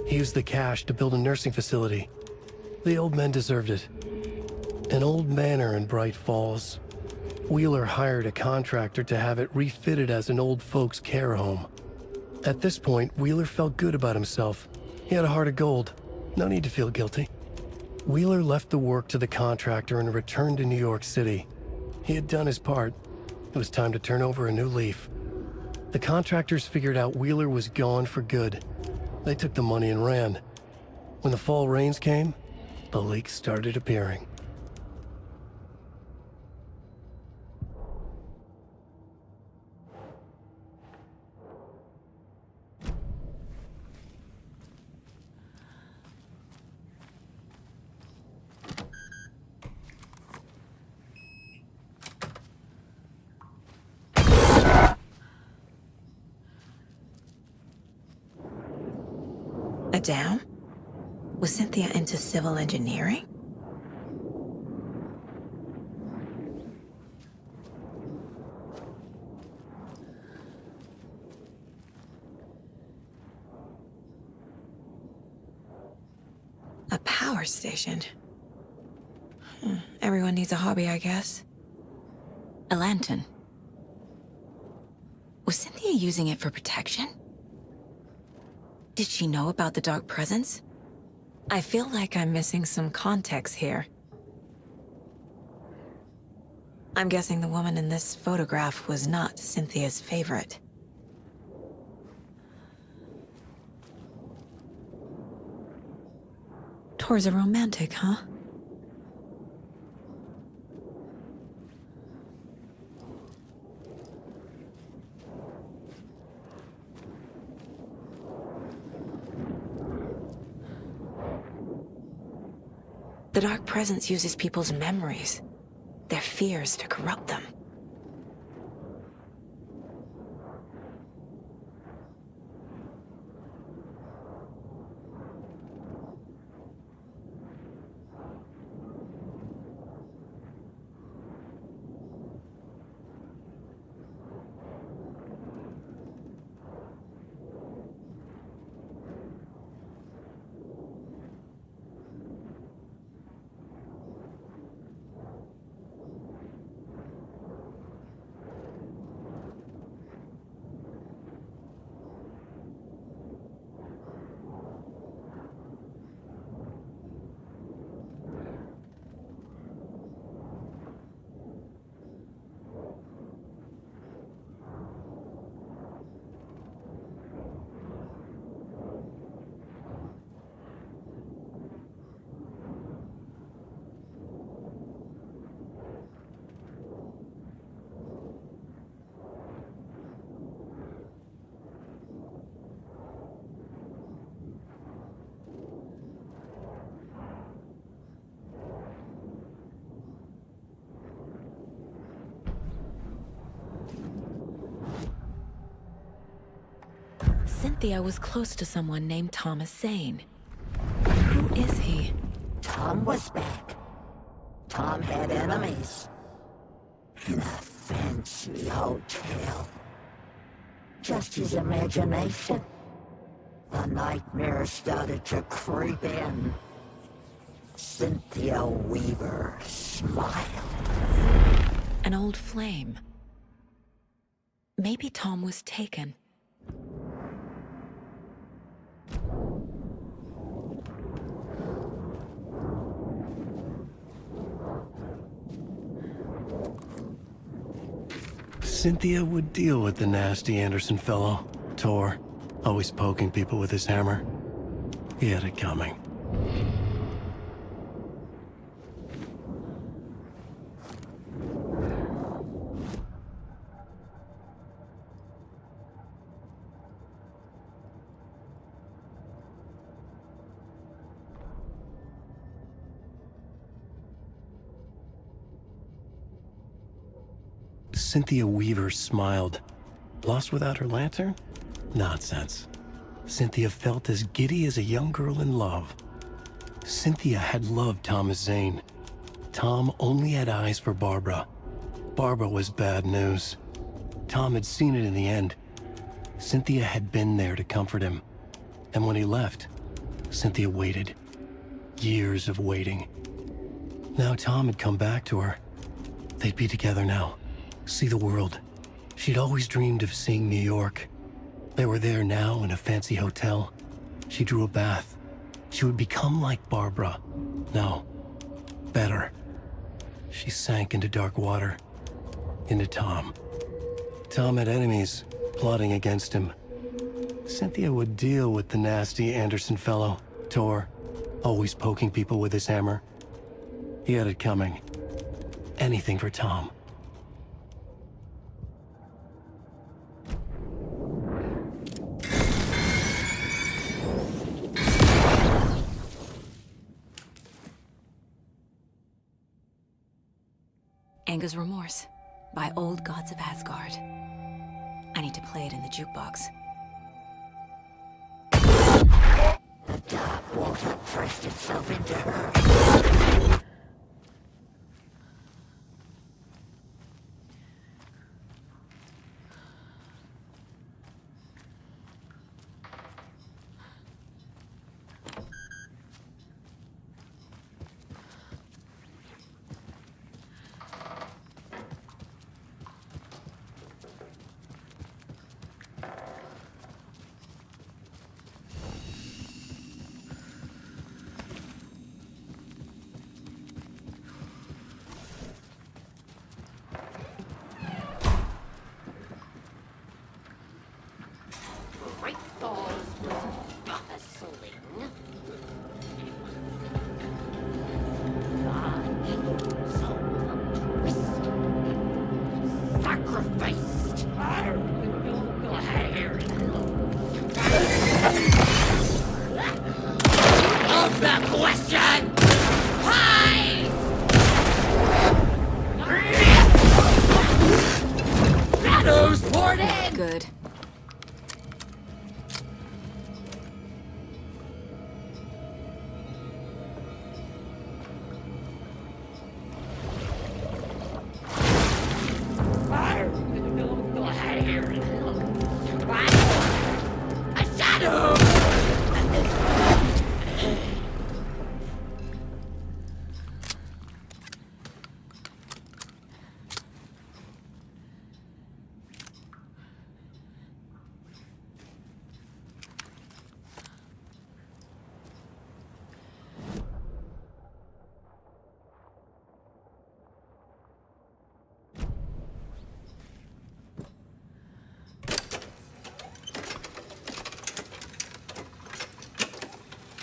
He used the cash to build a nursing facility. The old men deserved it. An old manor in Bright Falls. Wheeler hired a contractor to have it refitted as an old folks' care home. At this point, Wheeler felt good about himself. He had a heart of gold. No need to feel guilty. Wheeler left the work to the contractor and returned to New York City. He had done his part. It was time to turn over a new leaf. The contractors figured out Wheeler was gone for good. They took the money and ran. When the fall rains came, the leaks started appearing.
A dam? Was Cynthia into civil engineering? A power station? Everyone needs a hobby, I guess. A lantern. Was Cynthia using it for protection? Did she know about the Dark Presence? I feel like I'm missing some context here. I'm guessing the woman in this photograph was not Cynthia's favorite. Tor's a romantic, huh? The Dark Presence uses people's memories, their fears to corrupt them. Cynthia was close to someone named Thomas Zane. Who is he?
Tom was back. Tom had enemies. In a fancy hotel. Just his imagination. The nightmare started to creep in. Cynthia Weaver smiled.
An old flame. Maybe Tom was taken.
Cynthia would deal with the nasty Anderson fellow, Tor, always poking people with his hammer. He had it coming. Cynthia Weaver smiled. Lost without her lantern? Nonsense. Cynthia felt as giddy as a young girl in love. Cynthia had loved Thomas Zane. Tom only had eyes for Barbara. Barbara was bad news. Tom had seen it in the end. Cynthia had been there to comfort him. And when he left, Cynthia waited. Years of waiting. Now Tom had come back to her. They'd be together now. See the world. She'd always dreamed of seeing New York. They were there now in a fancy hotel. She drew a bath. She would become like Barbara. No, better. She sank into dark water. Into Tom. Tom had enemies plotting against him. Cynthia would deal with the nasty Anderson fellow, Tor, always poking people with his hammer. He had it coming. Anything for Tom.
Anger's Remorse by Old Gods of Asgard. I need to play it in the jukebox.
The dark water pressed itself into her. Great Falls was bustling. Sacrificed. Of the question! Hide! Shadows poured in!
Good.
A shadow!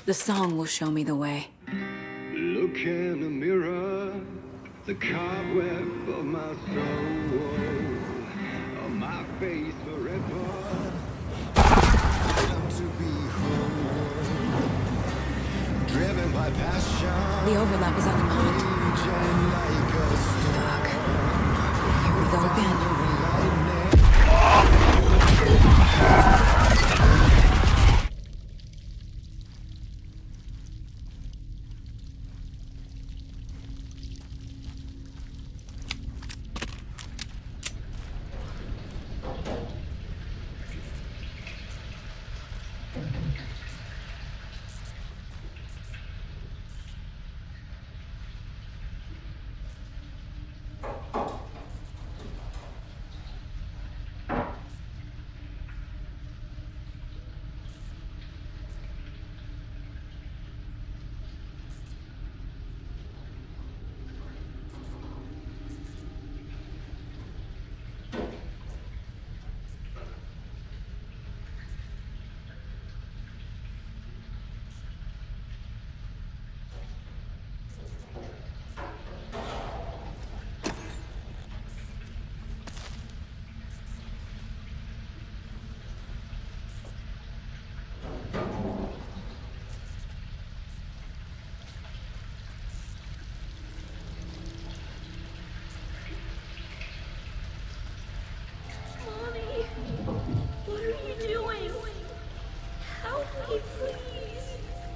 The song will show me the way.
Look in the mirror, the cobweb of my soul, on my face forever. To be whole, driven by passion.
The overlap is on the pond. Fuck. Here we go again.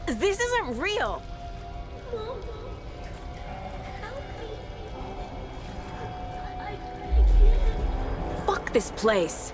This isn't real!
Mom, help me. I can't.
Fuck this place.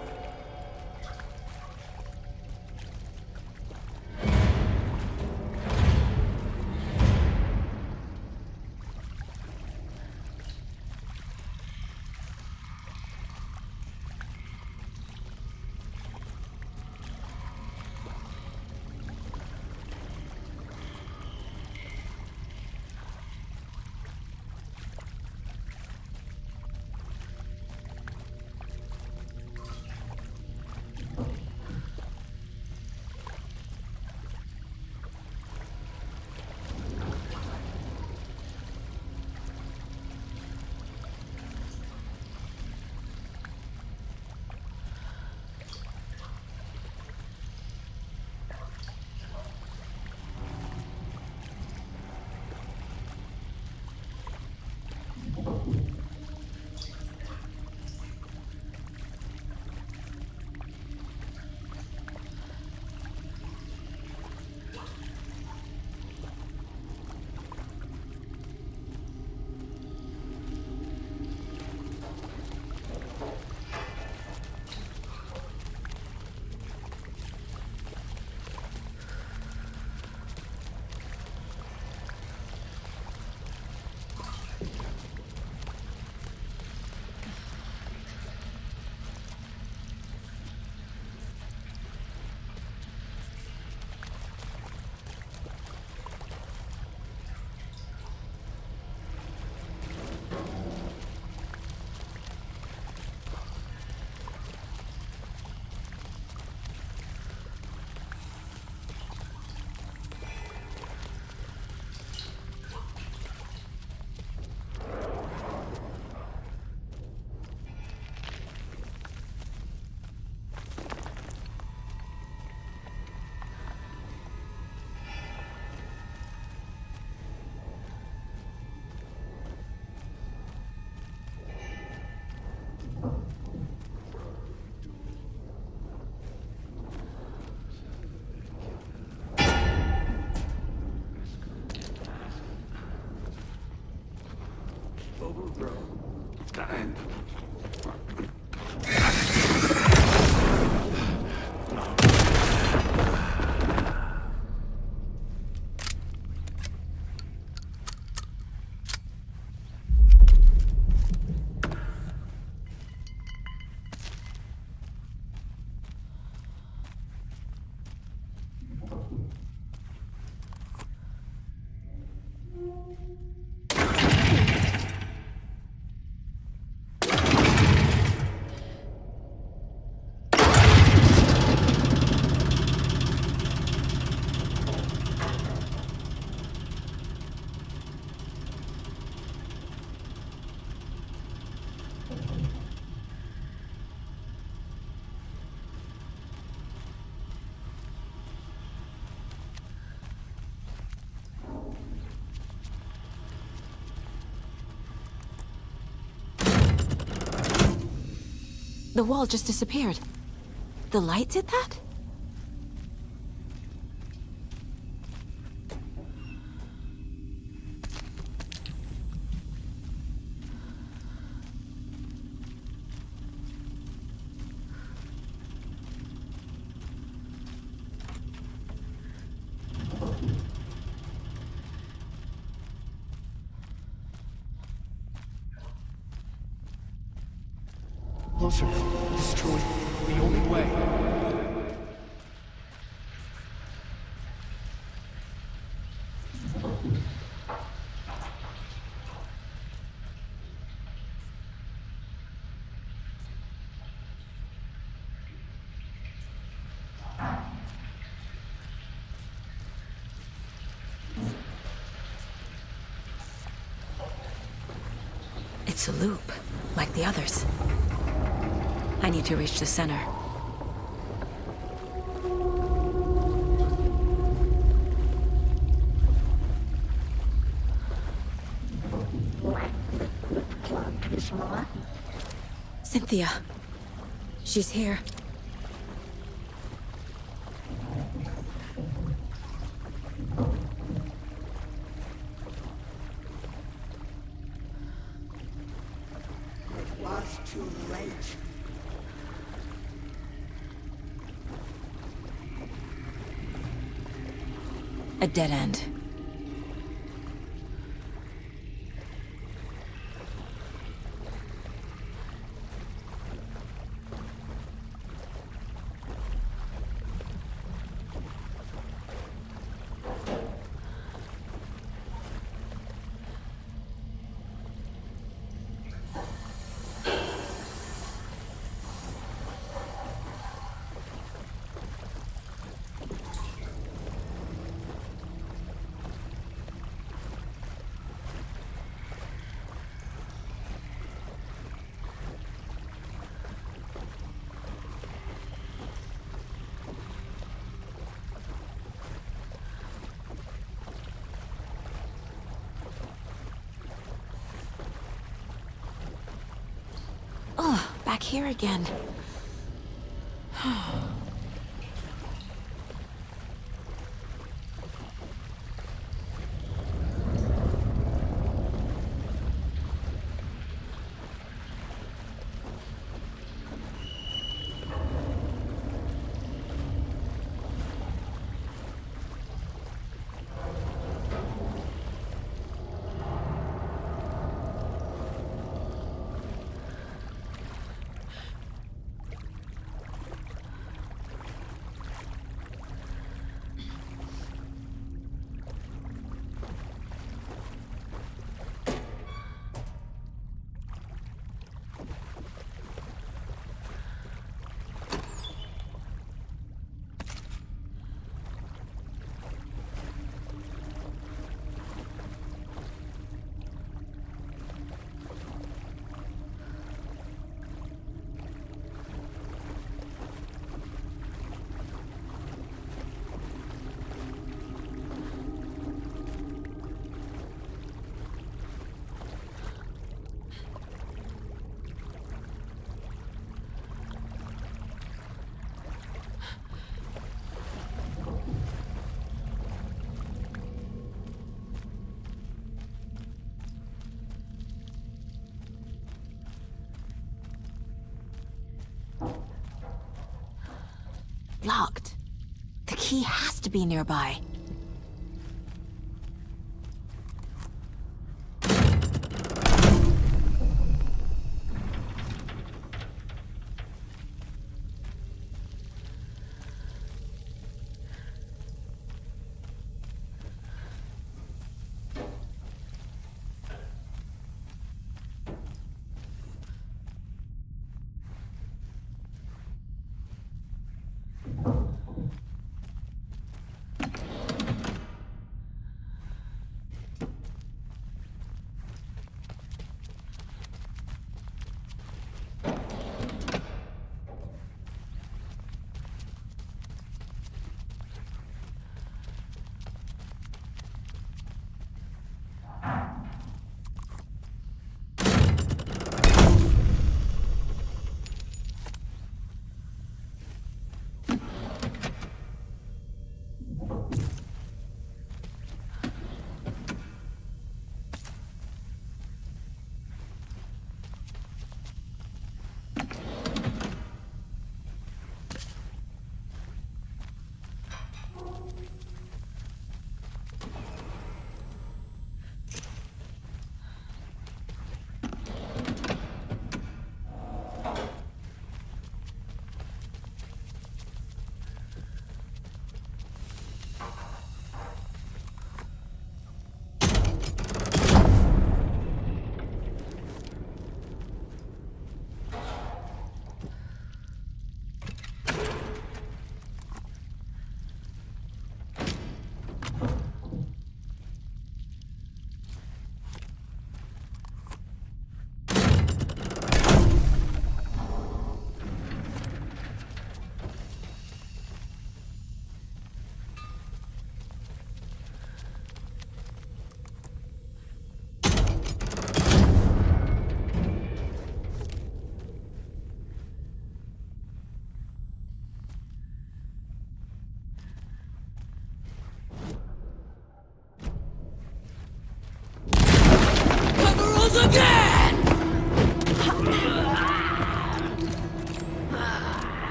The wall just disappeared. The light did that?
Closer. This is truly the only way.
It's a loop, like the others. I need to reach the center. Cynthia. She's here.
It was too late.
A dead end. Oh, back here again. Locked. The key has to be nearby.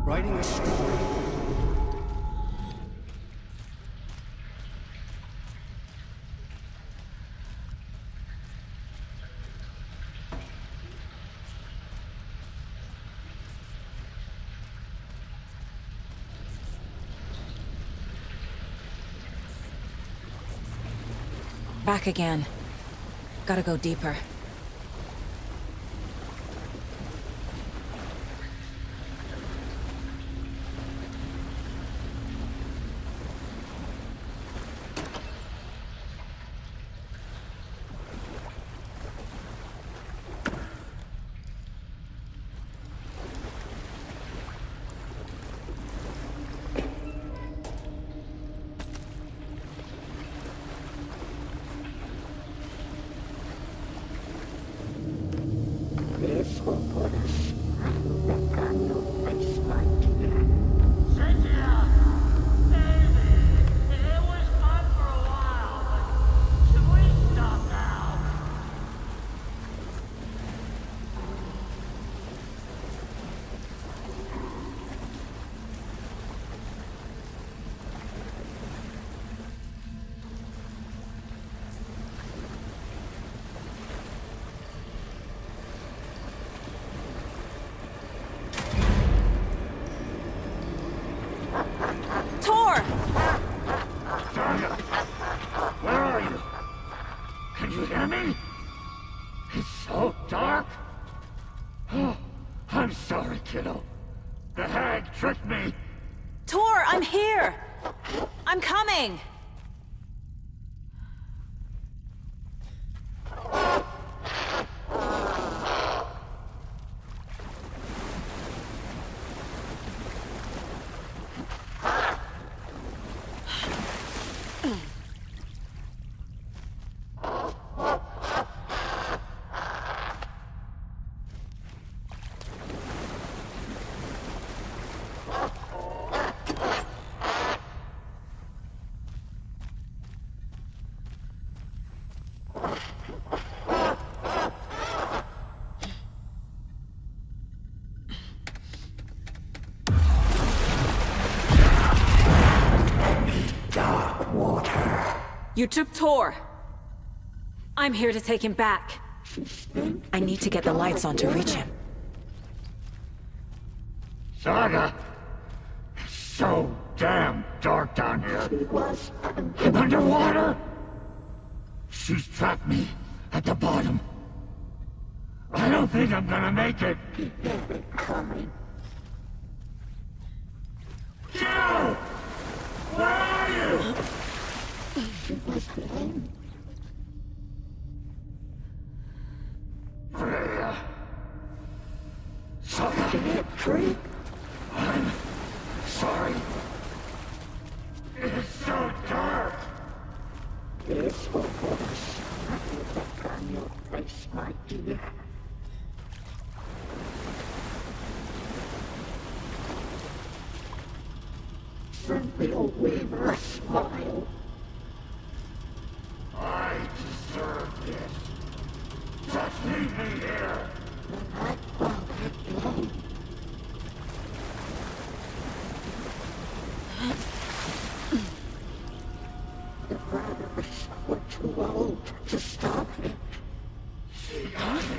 Writing a story.
Back again. Gotta go deeper.
me? It's so dark. Oh, I'm sorry, kiddo. The hag tricked me.
Tor, I'm here! I'm coming! You took Tor. I'm here to take him back.
I need to get the lights on to reach him.
Saga! It's so damn dark down here. I'm underwater! She's trapped me at the bottom. I don't think I'm gonna make it. Coming. Jill! Where are you? Freya. Saga. I'm sorry. It's so dark. This will force back on your place, my dear. Cynthia Weaver, smile. I deserve this. Just leave me here. I won't get blown. The brothers were too old to stop it. She got me.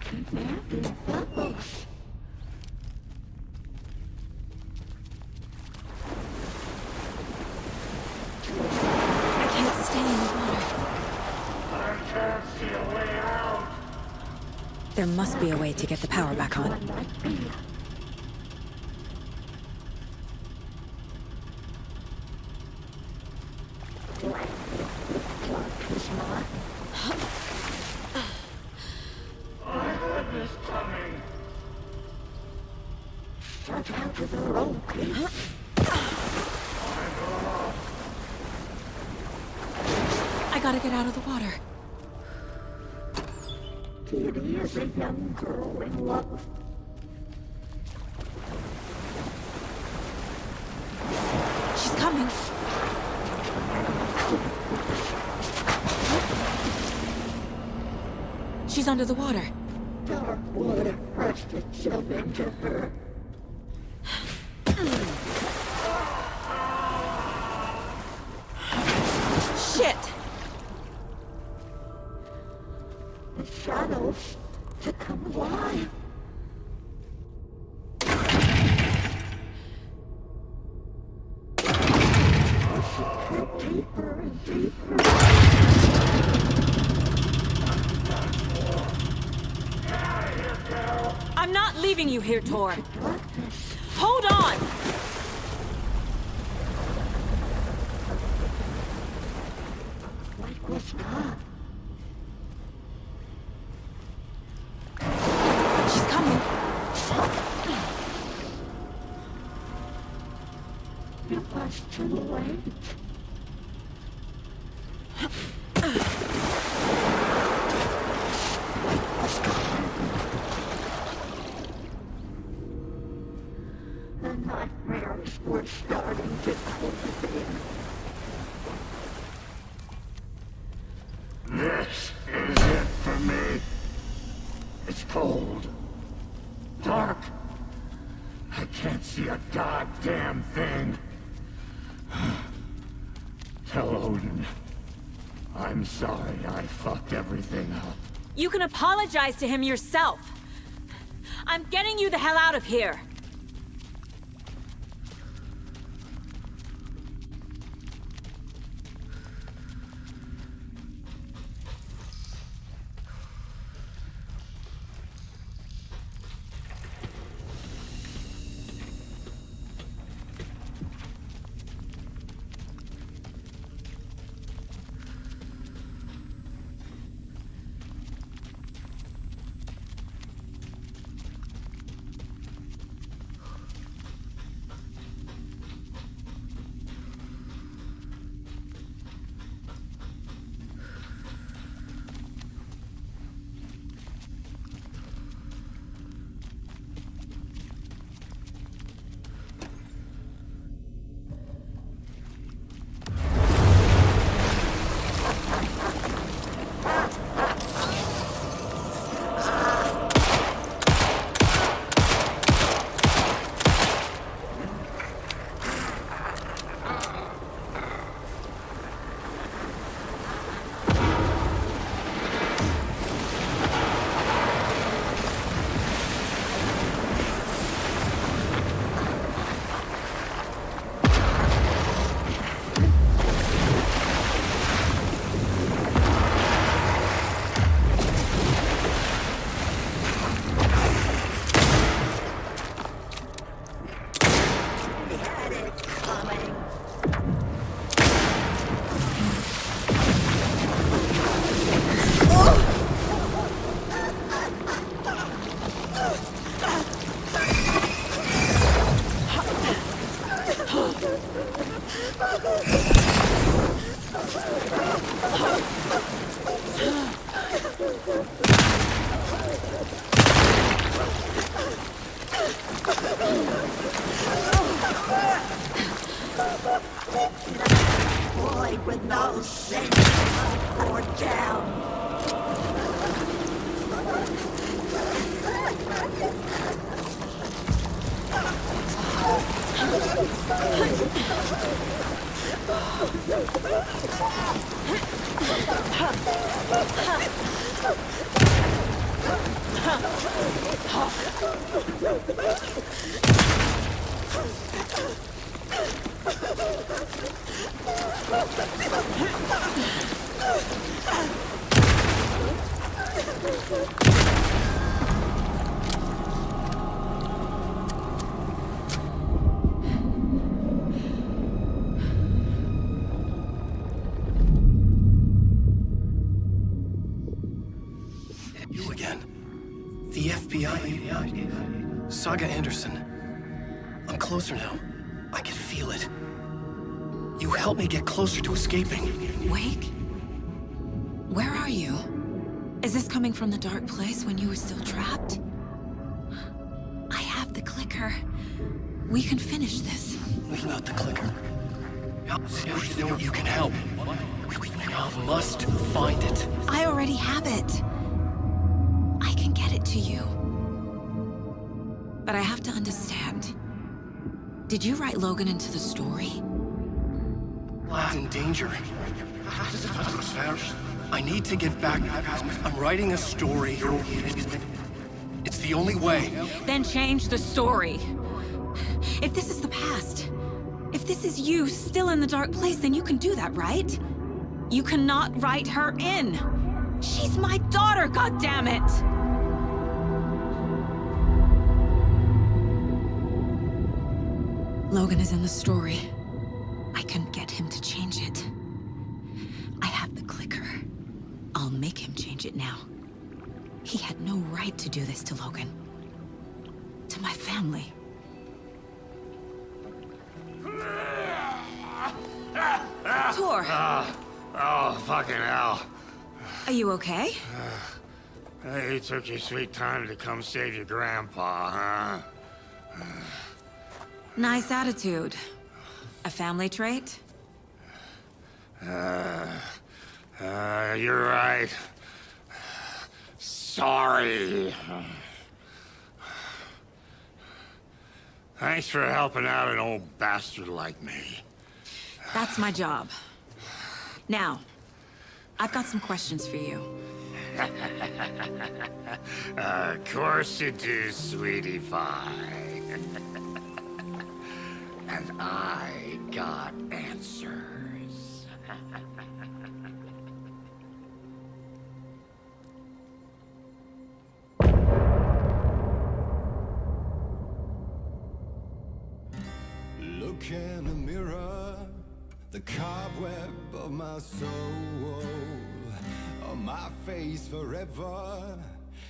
Kidnapping fellows.
I can't stay in the water.
I can't see a way out.
There must be a way to get the power back on.
I heard this coming. Shut out of the road, please.
I gotta get out of the water.
Kitty is a young girl in love.
She's coming. She's under the water.
Dark water pressed itself into her.
Shit!
The shadows to come alive. Deeper and deeper.
I'm not leaving you here, Tor. Hold on!
What was that?
She's coming.
It was too late. The nightmares were starting to creep in. This is it for me. It's cold. Dark. I can't see a goddamn thing. Tell Odin. I'm sorry I fucked everything up.
You can apologize to him yourself. I'm getting you the hell out of here.
Boy with no sense or down.
You again. The FBI. Saga Anderson. I'm closer now. I can feel it. You helped me get closer to escaping.
Wake? Where are you? Is this coming from the dark place when you were still trapped? I have the clicker. We can finish this.
Without the clicker. You can help. I must find it.
I already have it. I can get it to you. But I have to understand. Did you write Logan into the story?
Lad's in danger. I need to get back. I'm writing a story. It's the only way.
Then change the story. If this is the past, if this is you still in the dark place, then you can do that, right? You cannot write her in. She's my daughter, goddammit! Logan is in the story. I can get him to change it. I have the clicker. I'll make him change it now. He had no right to do this to Logan. To my family. Tor!
Oh, fucking hell.
Are you okay?
You took your sweet time to come save your grandpa, huh?
Nice attitude. A family trait?
You're right. Sorry. Thanks for helping out an old bastard like me.
That's my job. Now, I've got some questions for you.
Of course you do, sweetie pie. And I got answers.
Look in the mirror, the cobweb of my soul, on my face forever,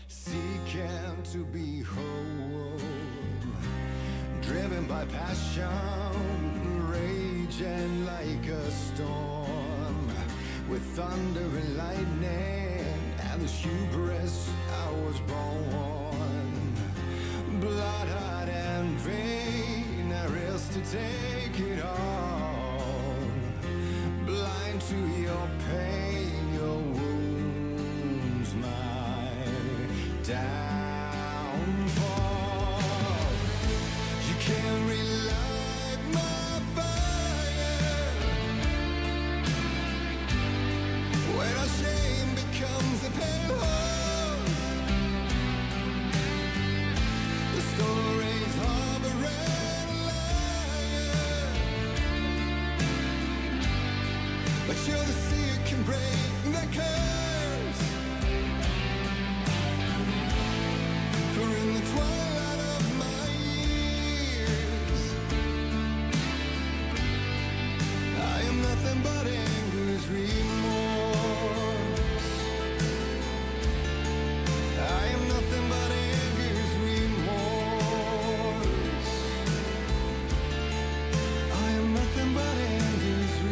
seeking to be whole. Driven by passion, raging like a storm, with thunder and lightning, and the hubris I was born. Blood-hot and vain, I risk to take it all. Blind to your pain, your wounds, my downfall. You can't relight my fire when our shame becomes a pale horse. The stories harboring liar, but you're the sea that can break the curse. For in the twilight of my years, I am nothing but anger's remorse. I am nothing but anger's remorse. I am nothing but anger's remorse.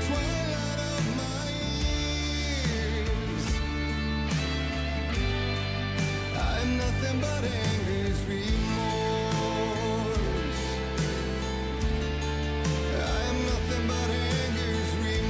twilight of my years. I'm nothing but anger's remorse. I'm nothing but anger's remorse.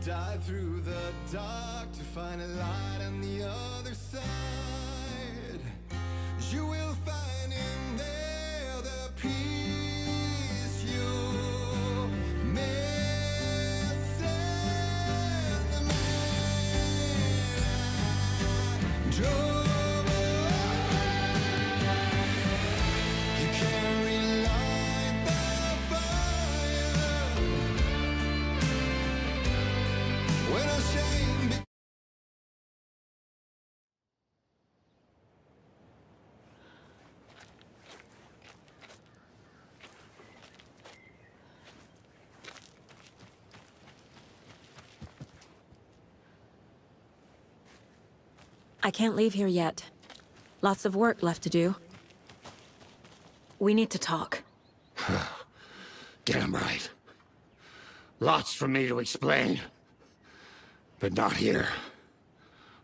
Dive through the dark to find a light on the other side. You will find in there the peace you're missing. The man I drove. You can't relight the fire when our shame be-
I can't leave here yet. Lots of work left to do. We need to talk.
Damn right. Lots for me to explain. But not here.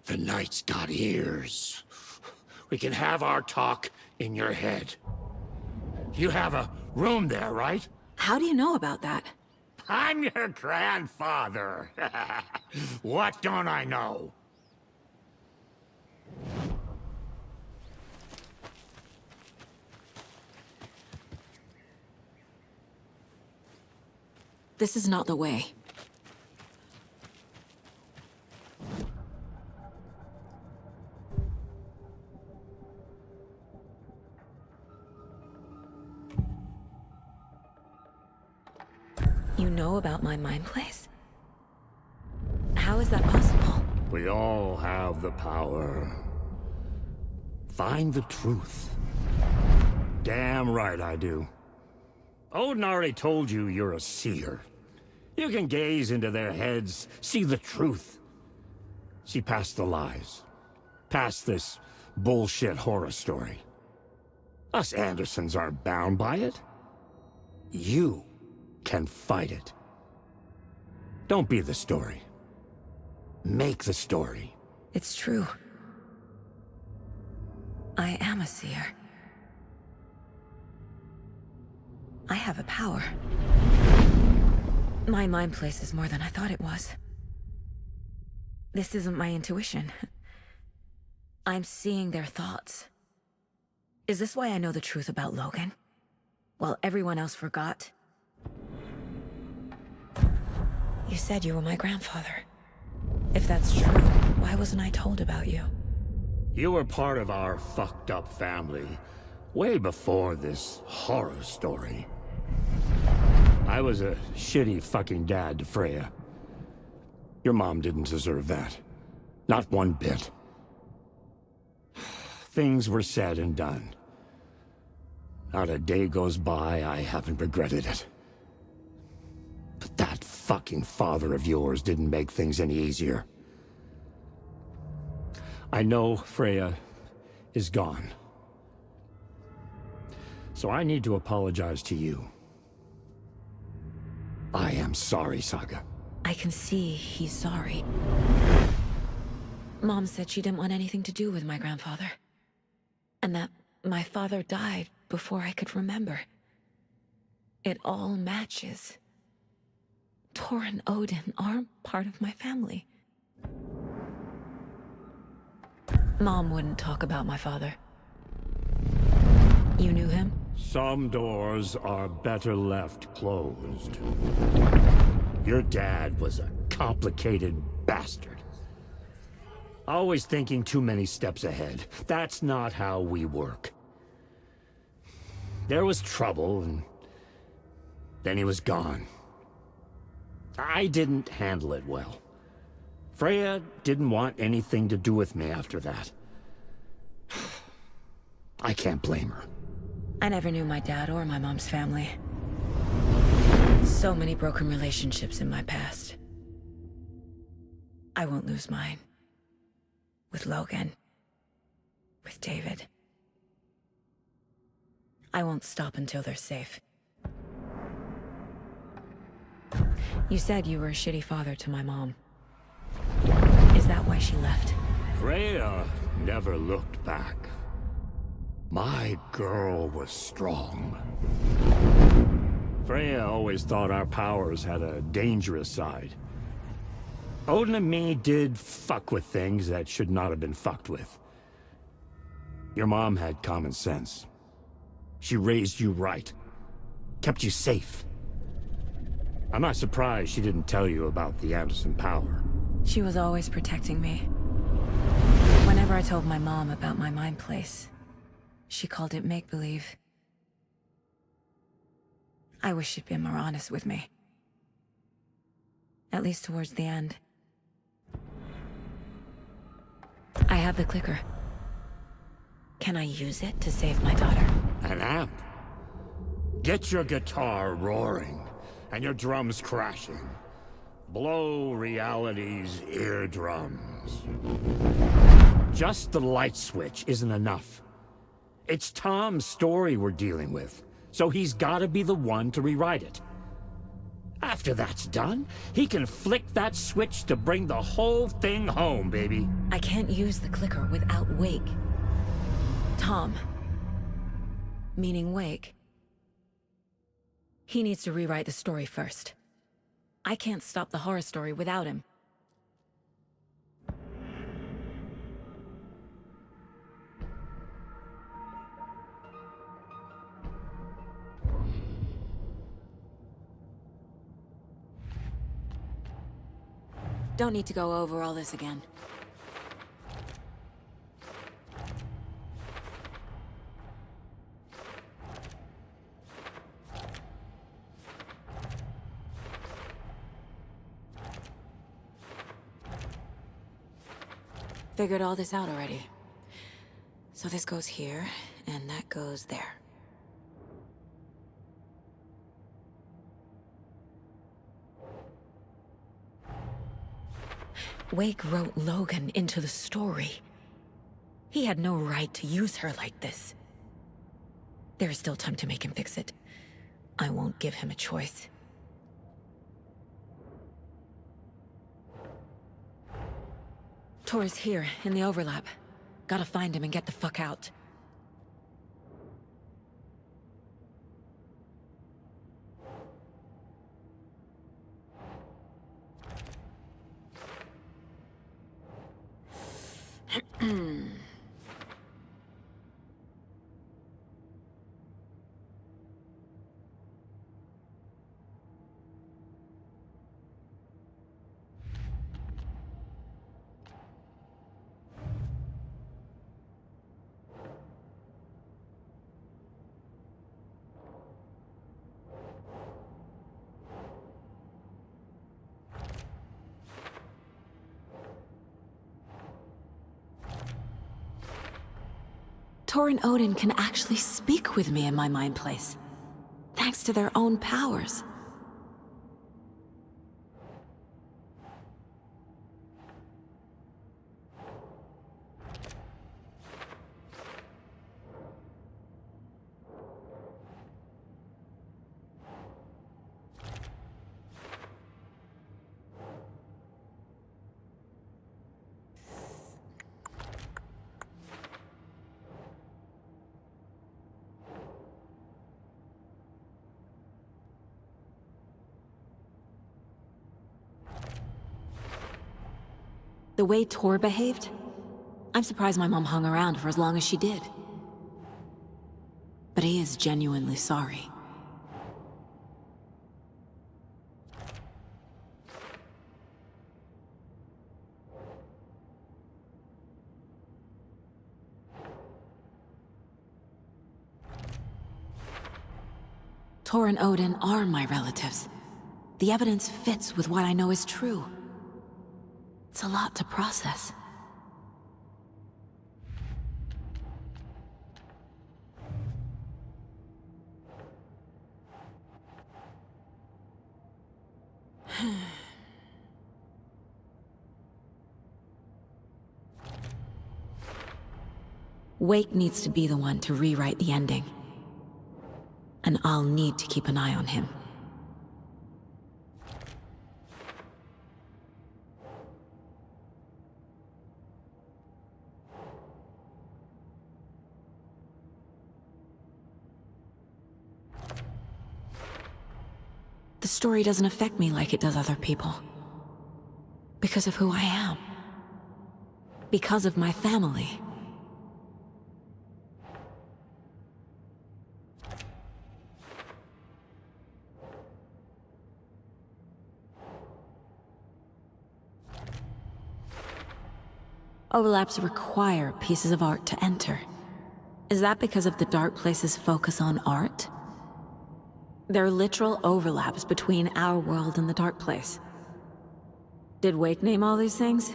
The night's got ears. We can have our talk in your head. You have a room there, right?
How do you know about that?
I'm your grandfather. What don't I know?
This is not the way. You know about my mind place? How is that possible?
We all have the power. Find the truth. Damn right I do. Odin already told you you're a seer. You can gaze into their heads, see the truth. See past the lies. Past this bullshit horror story. Us Andersons aren't bound by it. You can fight it. Don't be the story. Make the story.
It's true. I am a seer. I have a power. My mind place is more than I thought it was. This isn't my intuition. I'm seeing their thoughts. Is this why I know the truth about Logan? While everyone else forgot? You said you were my grandfather. If that's true, why wasn't I told about you?
You were part of our fucked up family, way before this horror story. I was a shitty fucking dad to Freya. Your mom didn't deserve that. Not one bit. Things were said and done. Not a day goes by I haven't regretted it. But that fucking father of yours didn't make things any easier. I know Freya is gone. So I need to apologize to you. I am sorry, Saga.
I can see he's sorry. Mom said she didn't want anything to do with my grandfather. And that my father died before I could remember. It all matches. Tor and Odin aren't part of my family. Mom wouldn't talk about my father. You knew him?
Some doors are better left closed. Your dad was a complicated bastard. Always thinking too many steps ahead. That's not how we work. There was trouble, and then he was gone. I didn't handle it well. Freya didn't want anything to do with me after that. I can't blame her.
I never knew my dad or my mom's family. So many broken relationships in my past. I won't lose mine. With Logan. With David. I won't stop until they're safe. You said you were a shitty father to my mom. Is that why she left?
Freya never looked back. My girl was strong. Freya always thought our powers had a dangerous side. Odin and me did fuck with things that should not have been fucked with. Your mom had common sense. She raised you right. Kept you safe. I'm not surprised she didn't tell you about the Anderson power.
She was always protecting me. Whenever I told my mom about my mind place, she called it make-believe. I wish she'd been more honest with me. At least towards the end. I have the clicker. Can I use it to save my daughter?
An amp? Get your guitar roaring, and your drums crashing. Blow reality's eardrums. Just the light switch isn't enough. It's Tom's story we're dealing with, so he's gotta be the one to rewrite it. After that's done, he can flick that switch to bring the whole thing home, baby.
I can't use the clicker without Wake. Tom. Meaning Wake. He needs to rewrite the story first. I can't stop the horror story without him. Don't need to go over all this again. Figured all this out already. So this goes here, and that goes there. Wake wrote Logan into the story. He had no right to use her like this. There is still time to make him fix it. I won't give him a choice. Tor's here, in the overlap. Gotta find him and get the fuck out. Tor and Odin can actually speak with me in my mind place, thanks to their own powers. The way Tor behaved, I'm surprised my mom hung around for as long as she did. But he is genuinely sorry. Tor and Odin are my relatives. The evidence fits with what I know is true. It's a lot to process. Wake needs to be the one to rewrite the ending. And I'll need to keep an eye on him. The story doesn't affect me like it does other people. Because of who I am. Because of my family. Overlaps require pieces of art to enter. Is that because of the Dark Place's focus on art? There are literal overlaps between our world and the Dark Place. Did Wake name all these things?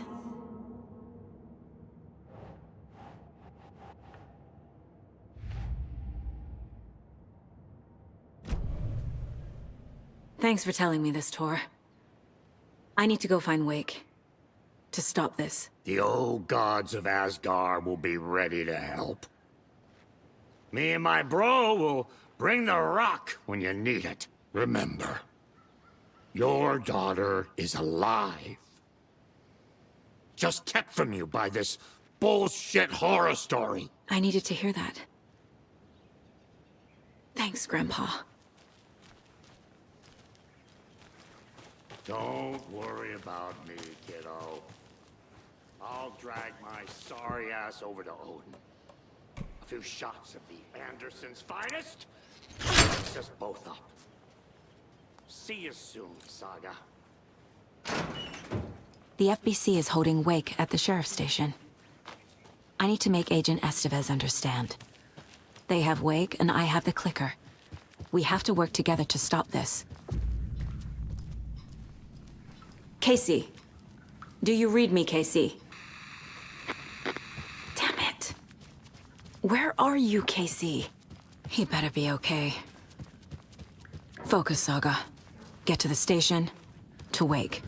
Thanks for telling me this, Tor. I need to go find Wake. To stop this.
The old gods of Asgard will be ready to help. Me and my bro will bring the rock when you need it. Remember, your daughter is alive. Just kept from you by this bullshit horror story.
I needed to hear that. Thanks, Grandpa.
Don't worry about me, kiddo. I'll drag my sorry ass over to Odin. A few shots of the Andersons' finest. Fix us both up. See you soon, Saga.
The FBC is holding Wake at the sheriff's station. I need to make Agent Estevez understand. They have Wake and I have the clicker. We have to work together to stop this. Casey. Do you read me, Casey? Damn it. Where are you, Casey? He better be okay. Focus, Saga. Get to the station, to Wake.